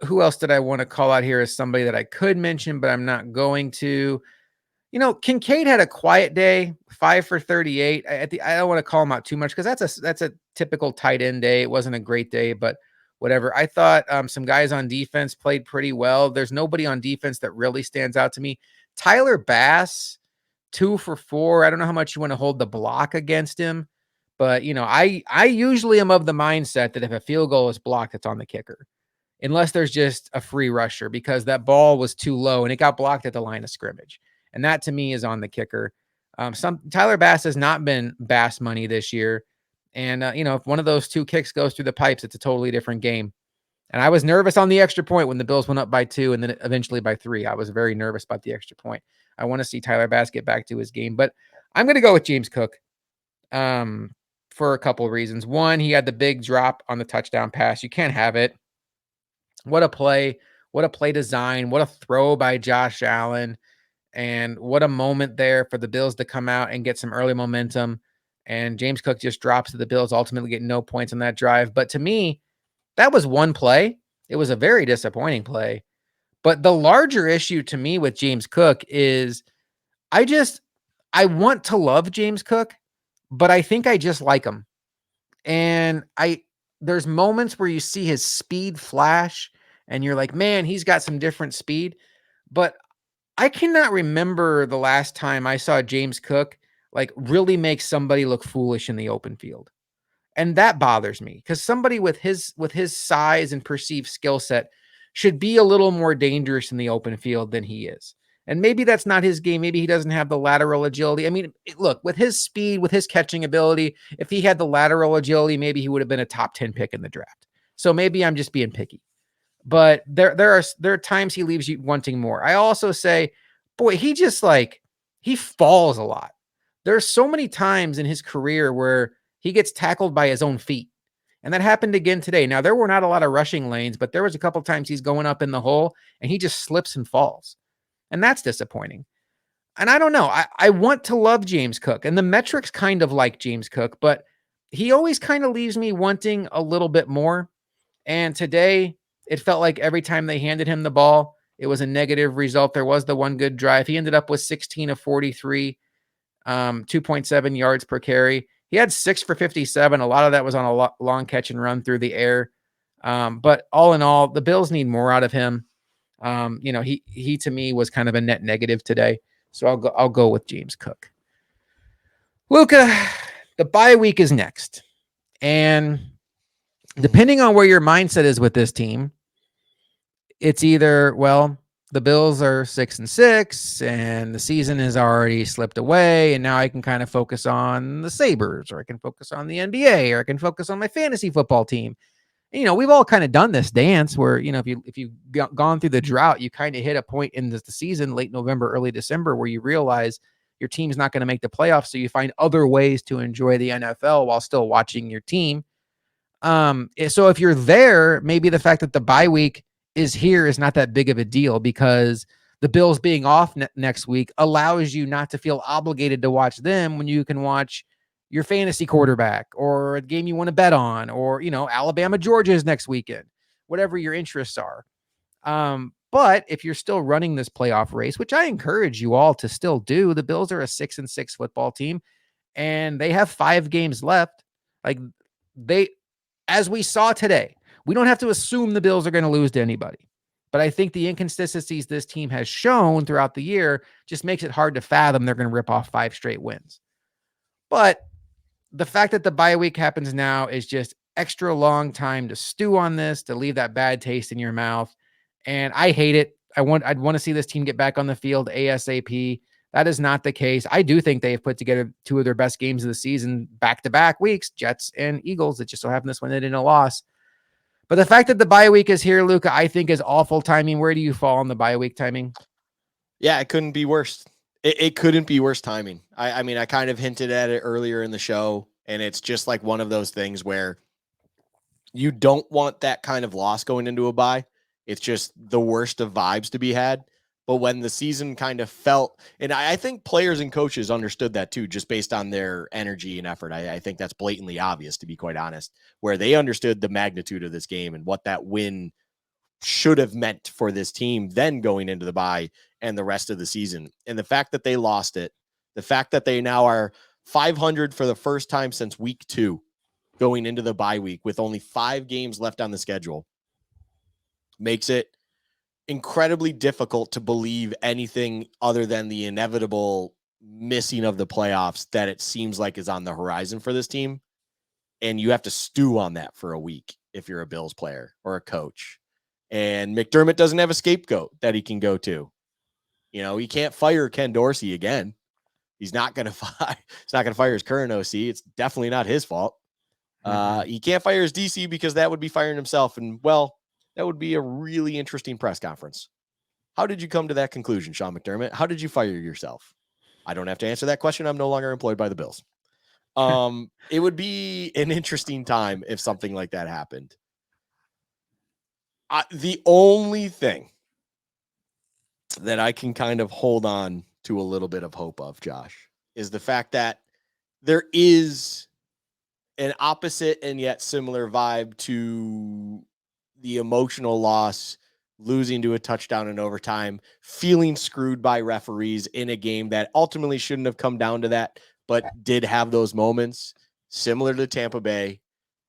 Who else did I want to call out here as somebody that I could mention, but I'm not going to? Kincaid had a quiet day, 5 for 38. I don't want to call him out too much because that's a typical tight end day. It wasn't a great day, but whatever. I thought some guys on defense played pretty well. There's nobody on defense that really stands out to me. Tyler Bass, 2 for 4. I don't know how much you want to hold the block against him, but I usually am of the mindset that if a field goal is blocked, it's on the kicker, unless there's just a free rusher, because that ball was too low and it got blocked at the line of scrimmage. And that to me is on the kicker. Tyler Bass has not been Bass money this year. And, if one of those 2 kicks goes through the pipes, it's a totally different game. And I was nervous on the extra point when the Bills went up by 2 and then eventually by 3. I was very nervous about the extra point. I want to see Tyler Bass get back to his game, but I'm going to go with James Cook for a couple of reasons. One, he had the big drop on the touchdown pass. You can't have it. What a play. What a play design. What a throw by Josh Allen. And what a moment there for the Bills to come out and get some early momentum. And James Cook just drops to the Bills, ultimately getting no points on that drive. But to me, that was one play. It was a very disappointing play. But the larger issue to me with James Cook is I want to love James Cook, but I think I just like him. And there's moments where you see his speed flash and you're like, man, he's got some different speed. But I cannot remember the last time I saw James Cook like really make somebody look foolish in the open field. And that bothers me because somebody with his size and perceived skill set should be a little more dangerous in the open field than he is. And maybe that's not his game. Maybe he doesn't have the lateral agility. I mean, look, with his speed, with his catching ability, if he had the lateral agility, maybe he would have been a top 10 pick in the draft. So maybe I'm just being picky. But there are times he leaves you wanting more. I also say, boy, he falls a lot. There's so many times in his career where he gets tackled by his own feet. And that happened again today. Now, there were not a lot of rushing lanes, but there was a couple times he's going up in the hole and he just slips and falls. And that's disappointing. And I don't know. I want to love James Cook, and the metrics kind of like James Cook, but he always kind of leaves me wanting a little bit more. And today, it felt like every time they handed him the ball, it was a negative result. There was the one good drive. He ended up with 16 of 43, 2.7 yards per carry. He had 6 for 57. A lot of that was on a long catch and run through the air. But all in all, the Bills need more out of him. He to me was kind of a net negative today. So I'll go with James Cook. Luka, the bye week is next. And depending on where your mindset is with this team, it's either, well, the Bills are 6-6 and the season has already slipped away, and now I can kind of focus on the Sabres, or I can focus on the NBA, or I can focus on my fantasy football team. And, we've all kind of done this dance where, if you've gone through the drought, you kind of hit a point in the season, late November, early December, where you realize your team's not going to make the playoffs. So you find other ways to enjoy the NFL while still watching your team. So if you're there, maybe the fact that the bye week is here is not that big of a deal because the Bills being off next week allows you not to feel obligated to watch them when you can watch your fantasy quarterback or a game you want to bet on, or, Alabama, Georgia is next weekend, whatever your interests are. But if you're still running this playoff race, which I encourage you all to still do, the Bills are a 6-6 football team and they have 5 games left. Like they, as we saw today, we don't have to assume the Bills are going to lose to anybody. But I think the inconsistencies this team has shown throughout the year just makes it hard to fathom they're going to rip off 5 straight wins. But the fact that the bye week happens now is just extra long time to stew on this, to leave that bad taste in your mouth. And I hate it. I'd want to see this team get back on the field ASAP. That is not the case. I do think they have put together 2 of their best games of the season back-to-back weeks, Jets and Eagles. It just so happened this one they didn't loss. But the fact that the bye week is here, Luka, I think is awful timing. Where do you fall on the bye week timing? Yeah, it couldn't be worse. It couldn't be worse timing. I mean, I kind of hinted at it earlier in the show, and it's just like one of those things where you don't want that kind of loss going into a bye. It's just the worst of vibes to be had. But when the season kind of felt, and I think players and coaches understood that too, just based on their energy and effort. I think that's blatantly obvious, to be quite honest, where they understood the magnitude of this game and what that win should have meant for this team then going into the bye and the rest of the season. And the fact that they lost it, the fact that they now are 500 for the first time since week 2 going into the bye week with only 5 games left on the schedule makes it incredibly difficult to believe anything other than the inevitable missing of the playoffs that it seems like is on the horizon for this team. And you have to stew on that for a week if you're a Bills player or a coach. And McDermott doesn't have a scapegoat that he can go to. He can't fire Ken Dorsey again. He's not going to fire. He's not going to fire his current OC. It's definitely not his fault. He can't fire his DC because that would be firing himself. And, well, that would be a really interesting press conference. How did you come to that conclusion, Sean McDermott? How did you fire yourself? I don't have to answer that question. I'm no longer employed by the Bills. It would be an interesting time if something like that happened. The only thing that I can kind of hold on to a little bit of hope of, Josh, is the fact that there is an opposite and yet similar vibe to the emotional loss, losing to a touchdown in overtime, feeling screwed by referees in a game that ultimately shouldn't have come down to that, but did have those moments similar to Tampa Bay.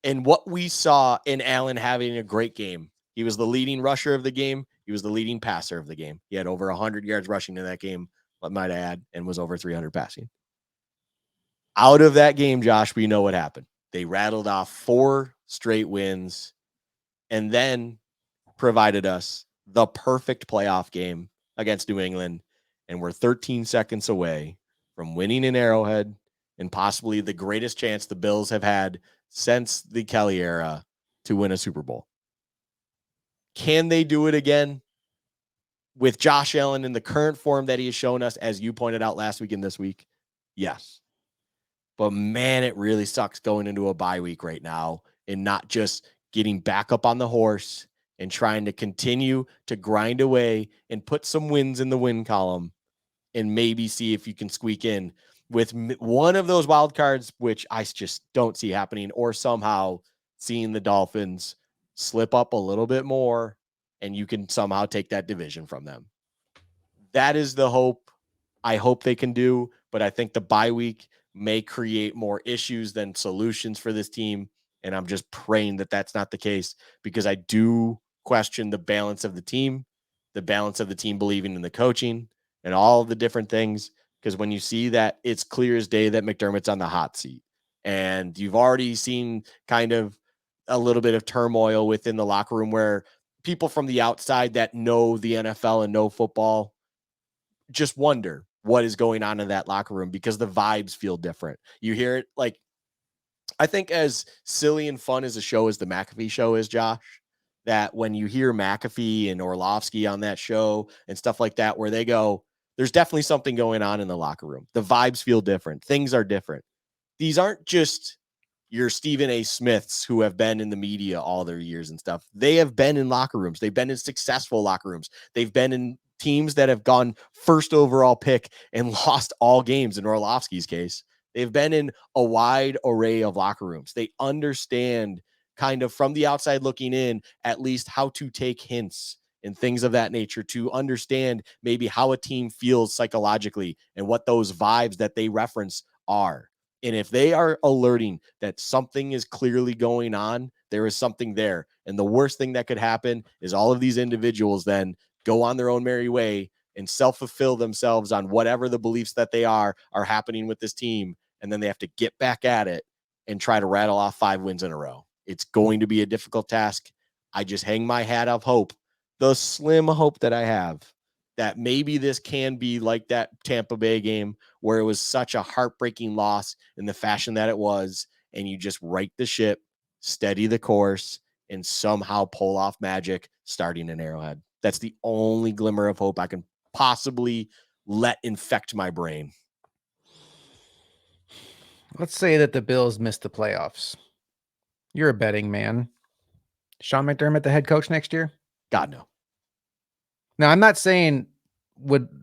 And what we saw in Allen having a great game. He was the leading rusher of the game. He was the leading passer of the game. He had over 100 yards rushing in that game, I might add, and was over 300 passing. Out of that game, Josh, we know what happened. They rattled off 4 straight wins and then provided us the perfect playoff game against New England. And we're 13 seconds away from winning in Arrowhead and possibly the greatest chance the Bills have had since the Kelly era to win a Super Bowl. Can they do it again with Josh Allen in the current form that he has shown us, as you pointed out last week and this week? Yes. But man, it really sucks going into a bye week right now and not just getting back up on the horse and trying to continue to grind away and put some wins in the win column and maybe see if you can squeak in with one of those wild cards, which I just don't see happening, or somehow seeing the Dolphins slip up a little bit more and you can somehow take that division from them. That is the hope I hope they can do, but I think the bye week may create more issues than solutions for this team. And I'm just praying that that's not the case, because I do question the balance of the team believing in the coaching and all of the different things. Because when you see that, it's clear as day that McDermott's on the hot seat. And you've already seen kind of a little bit of turmoil within the locker room where people from the outside that know the NFL and know football just wonder what is going on in that locker room, because the vibes feel different. You hear it, like, I think as silly and fun as a show as the McAfee show is, Josh, that when you hear McAfee and Orlovsky on that show and stuff like that, where they go, there's definitely something going on in the locker room. The vibes feel different. Things are different. These aren't just, your Stephen A. Smiths who have been in the media all their years and stuff. They have been in locker rooms. They've been in successful locker rooms. They've been in teams that have gone first overall pick and lost all games in Orlovsky's case. They've been in a wide array of locker rooms. They understand kind of from the outside looking in, at least how to take hints and things of that nature to understand maybe how a team feels psychologically and what those vibes that they reference are. And if they are alerting that something is clearly going on, there is something there. And the worst thing that could happen is all of these individuals then go on their own merry way and self-fulfill themselves on whatever the beliefs that they are happening with this team. And then they have to get back at it and try to rattle off 5 wins in a row. It's going to be a difficult task. I just hang my hat of hope, the slim hope that I have, that maybe this can be like that Tampa Bay game where it was such a heartbreaking loss in the fashion that it was, and you just right the ship, steady the course, and somehow pull off magic starting in Arrowhead. That's the only glimmer of hope I can possibly let infect my brain. Let's say that the Bills missed the playoffs. You're a betting man. Sean McDermott, the head coach next year? God, no. Now, I'm not saying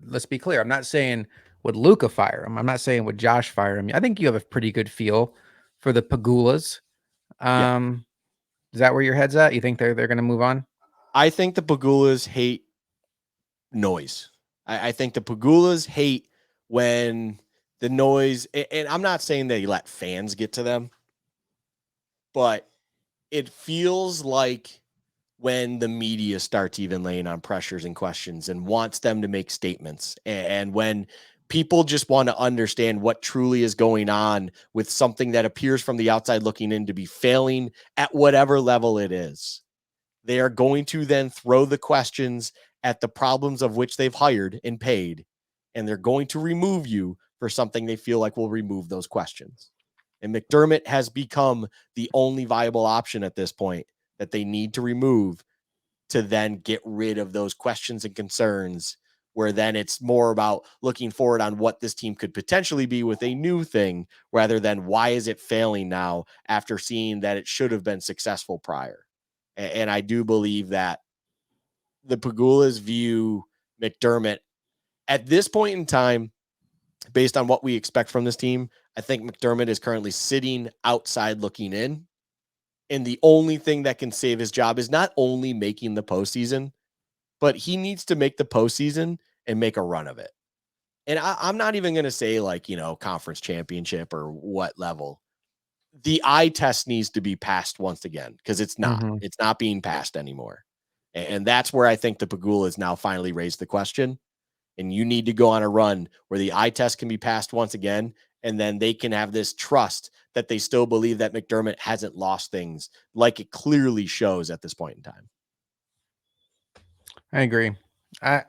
let's be clear. I'm not saying would Luka fire him. I'm not saying would Josh fire him. I think you have a pretty good feel for the Pagulas. Is that where your head's at? You think they're going to move on? I think the Pagulas hate noise. I think the Pagulas hate when the noise, and I'm not saying they let fans get to them, but it feels like when the media starts even laying on pressures and questions and wants them to make statements, and when people just want to understand what truly is going on with something that appears from the outside looking in to be failing at whatever level it is, they are going to then throw the questions at the problems of which they've hired and paid, and they're going to remove you for something they feel like will remove those questions. And McDermott has become the only viable option at this point that they need to remove to then get rid of those questions and concerns, where then it's more about looking forward on what this team could potentially be with a new thing rather than why is it failing now after seeing that it should have been successful prior. And I do believe that the Pagulas view McDermott at this point in time, based on what we expect from this team. I think McDermott is currently sitting outside looking in. And the only thing that can save his job is not only making the postseason, but he needs to make the postseason and make a run of it. And I'm not even going to say like, conference championship or what level. The eye test needs to be passed once again because it's not. Mm-hmm. It's not being passed anymore. And that's where I think the Pagulas now finally raised the question. And you need to go on a run where the eye test can be passed once again, and then they can have this trust that they still believe that McDermott hasn't lost things like it clearly shows at this point in time. I agree. I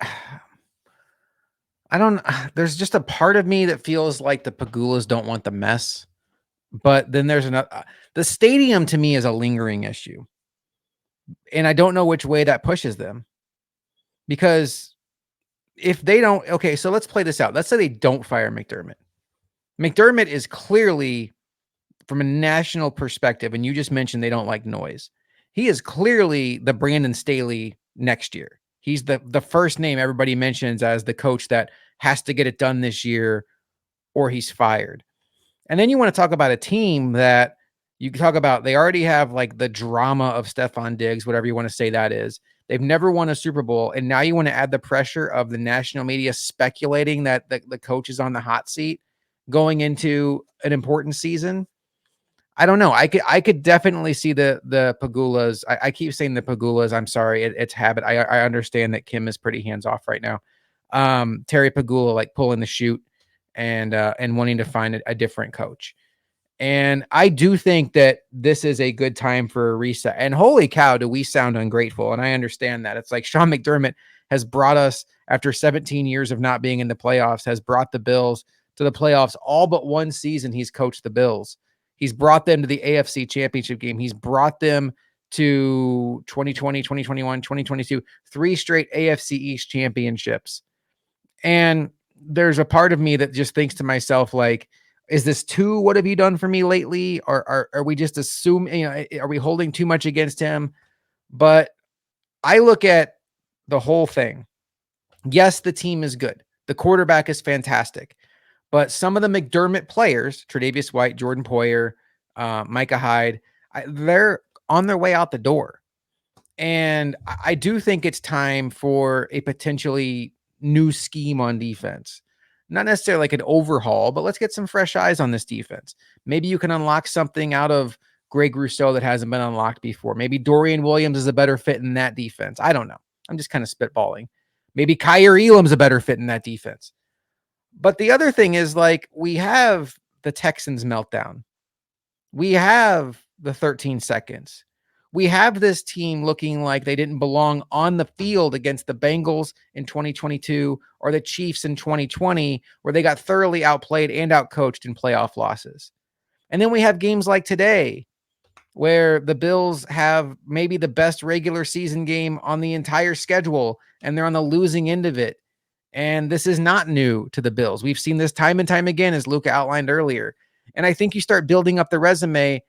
don't, there's just a part of me that feels like the Pagulas don't want the mess, but then there's another, the stadium to me is a lingering issue. And I don't know which way that pushes them, because if they don't, okay, so let's play this out. Let's say they don't fire McDermott. McDermott is clearly, from a national perspective, and you just mentioned they don't like noise, he is clearly the Brandon Staley next year. He's the first name everybody mentions as the coach that has to get it done this year or he's fired. And then you want to talk about a team that you can talk about, they already have like the drama of Stephon Diggs, whatever you want to say that is. They've never won a Super Bowl. And now you want to add the pressure of the national media speculating that the coach is on the hot seat going into an important season. I don't know. I could definitely see the Pagulas. I keep saying the Pagulas. I'm sorry. It's habit. I understand that Kim is pretty hands off right now. Terry Pagula like pulling the chute and wanting to find a different coach. And I do think that this is a good time for a reset. And holy cow, do we sound ungrateful? And I understand that. It's like Sean McDermott has brought us, after 17 years of not being in the playoffs, has brought the Bills to the playoffs all but one season. He's coached the Bills. He's brought them to the AFC Championship game. He's brought them to 2020, 2021, 2022, 3 straight AFC East championships. And there's a part of me that just thinks to myself, like, Is this too what have you done for me lately? Or are we just assuming, are we holding too much against him? But I look at the whole thing. Yes, the team is good. The quarterback is fantastic. But some of the McDermott players, Tre'Davious White, Jordan Poyer, Micah Hyde, they're on their way out the door. And I do think it's time for a potentially new scheme on defense. Not necessarily like an overhaul, but let's get some fresh eyes on this defense. Maybe you can unlock something out of Greg Rousseau that hasn't been unlocked before. Maybe Dorian Williams is a better fit in that defense. I don't know. I'm just kind of spitballing. Maybe Kyer Elam's a better fit in that defense. But the other thing is, like, we have the Texans meltdown. We have the 13 seconds. We have this team looking like they didn't belong on the field against the Bengals in 2022 or the Chiefs in 2020, where they got thoroughly outplayed and outcoached in playoff losses. And then we have games like today, where the Bills have maybe the best regular season game on the entire schedule, and they're on the losing end of it. And this is not new to the Bills. We've seen this time and time again, as Luka outlined earlier. And I think you start building up the resume,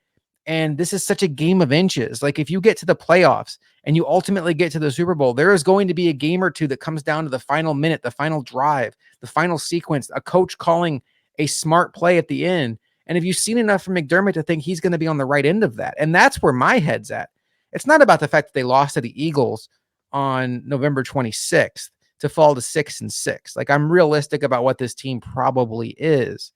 and this is such a game of inches. Like, if you get to the playoffs and you ultimately get to the Super Bowl, there is going to be a game or two that comes down to the final minute, the final drive, the final sequence, a coach calling a smart play at the end. And if you've seen enough from McDermott to think he's going to be on the right end of that, and that's where my head's at. It's not about the fact that they lost to the Eagles on November 26th to fall to 6-6. Like, I'm realistic about what this team probably is,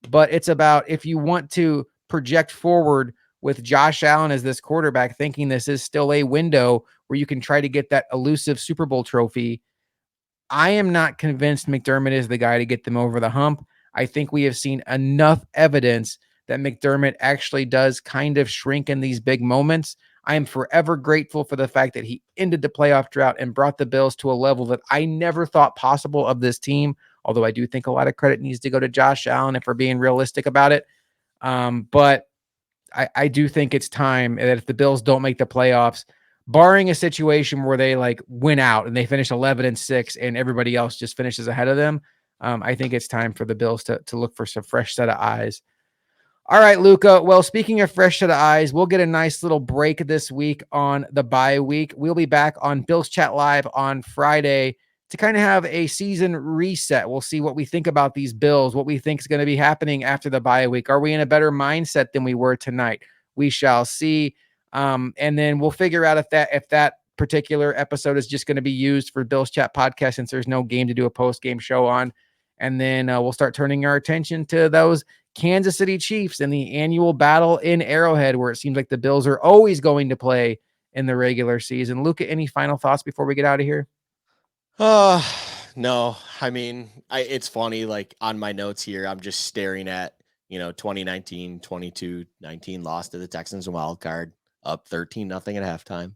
but it's about, if you want to project forward with Josh Allen as this quarterback, thinking this is still a window where you can try to get that elusive Super Bowl trophy. I am not convinced McDermott is the guy to get them over the hump. I think we have seen enough evidence that McDermott actually does kind of shrink in these big moments. I am forever grateful for the fact that he ended the playoff drought and brought the Bills to a level that I never thought possible of this team. Although I do think a lot of credit needs to go to Josh Allen if we're being realistic about it. But I do think it's time that if the Bills don't make the playoffs, barring a situation where they like win out and they finish 11-6 and everybody else just finishes ahead of them, I think it's time for the Bills to look for some fresh set of eyes. All right, Luka. Well, speaking of fresh set of eyes, we'll get a nice little break this week on the bye week. We'll be back on Bills Chat Live on Friday to kind of have a season reset. We'll see what we think about these Bills, what we think is going to be happening after the bye week. Are we in a better mindset than we were tonight? We shall see. And then we'll figure out if that particular episode is just going to be used for Bills Chat Podcast, since there's no game to do a post-game show on. And then we'll start turning our attention to those Kansas City Chiefs in the annual battle in Arrowhead, where it seems like the Bills are always going to play in the regular season. Luka, any final thoughts before we get out of here? Uh, no. I mean, it's funny, like on my notes here, I'm just staring at, 2019, 22-19 loss to the Texans in wild card, up 13-0 at halftime.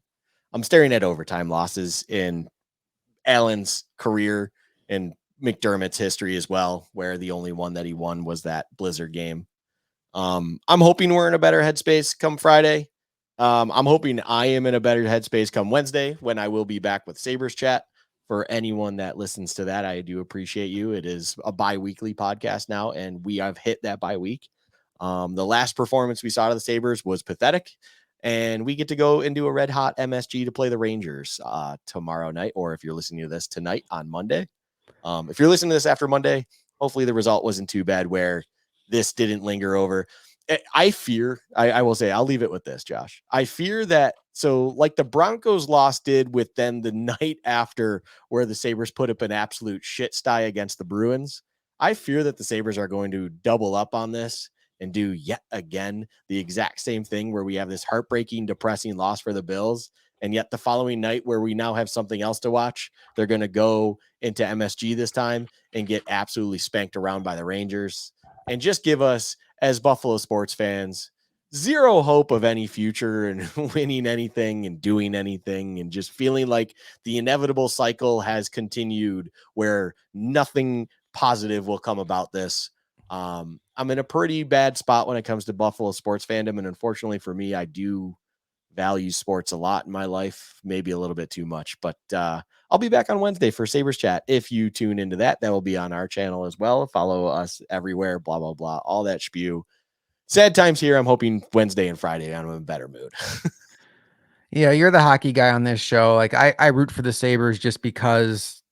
I'm staring at overtime losses in Allen's career and McDermott's history as well, where the only one that he won was that Blizzard game. I'm hoping we're in a better headspace come Friday. I'm hoping I am in a better headspace come Wednesday, when I will be back with Sabres Chat. For anyone that listens to that, I do appreciate you. It is a bi-weekly podcast now, and we have hit that bye week. The last performance we saw of the Sabres was pathetic, and we get to go into a red hot MSG to play the Rangers tomorrow night, or if you're listening to this tonight on Monday. If you're listening to this after Monday, hopefully the result wasn't too bad where this didn't linger over. I fear, I will say, I'll leave it with this, Josh. I fear that, so like the Broncos loss did with them the night after, where the Sabres put up an absolute shit sty against the Bruins, I fear that the Sabres are going to double up on this and do yet again the exact same thing, where we have this heartbreaking, depressing loss for the Bills. And yet the following night, where we now have something else to watch, they're going to go into MSG this time and get absolutely spanked around by the Rangers, and just give us, as Buffalo sports fans, zero hope of any future and winning anything and doing anything, and just feeling like the inevitable cycle has continued where nothing positive will come about this. I'm in a pretty bad spot when it comes to Buffalo sports fandom. And unfortunately for me, I do value sports a lot in my life, maybe a little bit too much. But I'll be back on Wednesday for Sabres Chat. If you tune into that, that will be on our channel as well. Follow us everywhere, blah, blah, blah, all that spew. Sad times here. I'm hoping Wednesday and Friday I'm in a better mood. Yeah, you're the hockey guy on this show. Like I root for the Sabres just because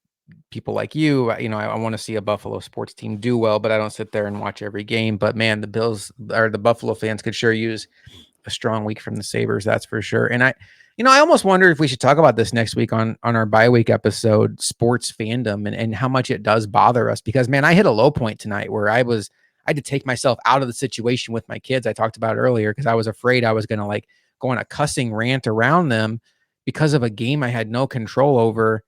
people like you, I want to see a Buffalo sports team do well, but I don't sit there and watch every game. But man, the Bills or the Buffalo fans could sure use a strong week from the Sabres, that's for sure. And I almost wonder if we should talk about this next week on our bye week episode, sports fandom and how much it does bother us. Because man, I hit a low point tonight where I had to take myself out of the situation with my kids. I talked about it earlier because I was afraid I was going to like go on a cussing rant around them because of a game I had no control over.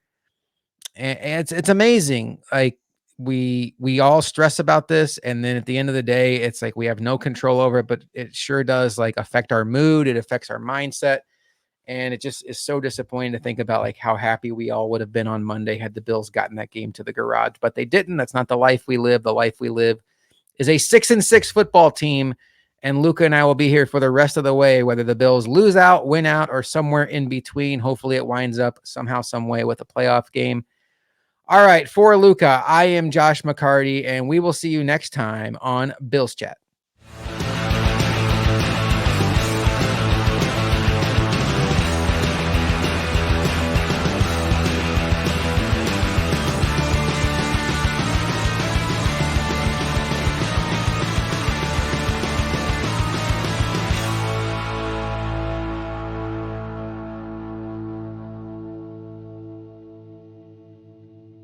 And it's amazing. Like we all stress about this, and then at the end of the day, it's like we have no control over it, but it sure does like affect our mood. It affects our mindset. And it just is so disappointing to think about like how happy we all would have been on Monday had the Bills gotten that game to the garage, but they didn't. That's not the life we live. The life we live is a 6-6 football team. And Luka and I will be here for the rest of the way, whether the Bills lose out, win out, or somewhere in between. Hopefully it winds up somehow, some way with a playoff game. All right. For Luka, I am Josh McCarty, and we will see you next time on Bills Chat.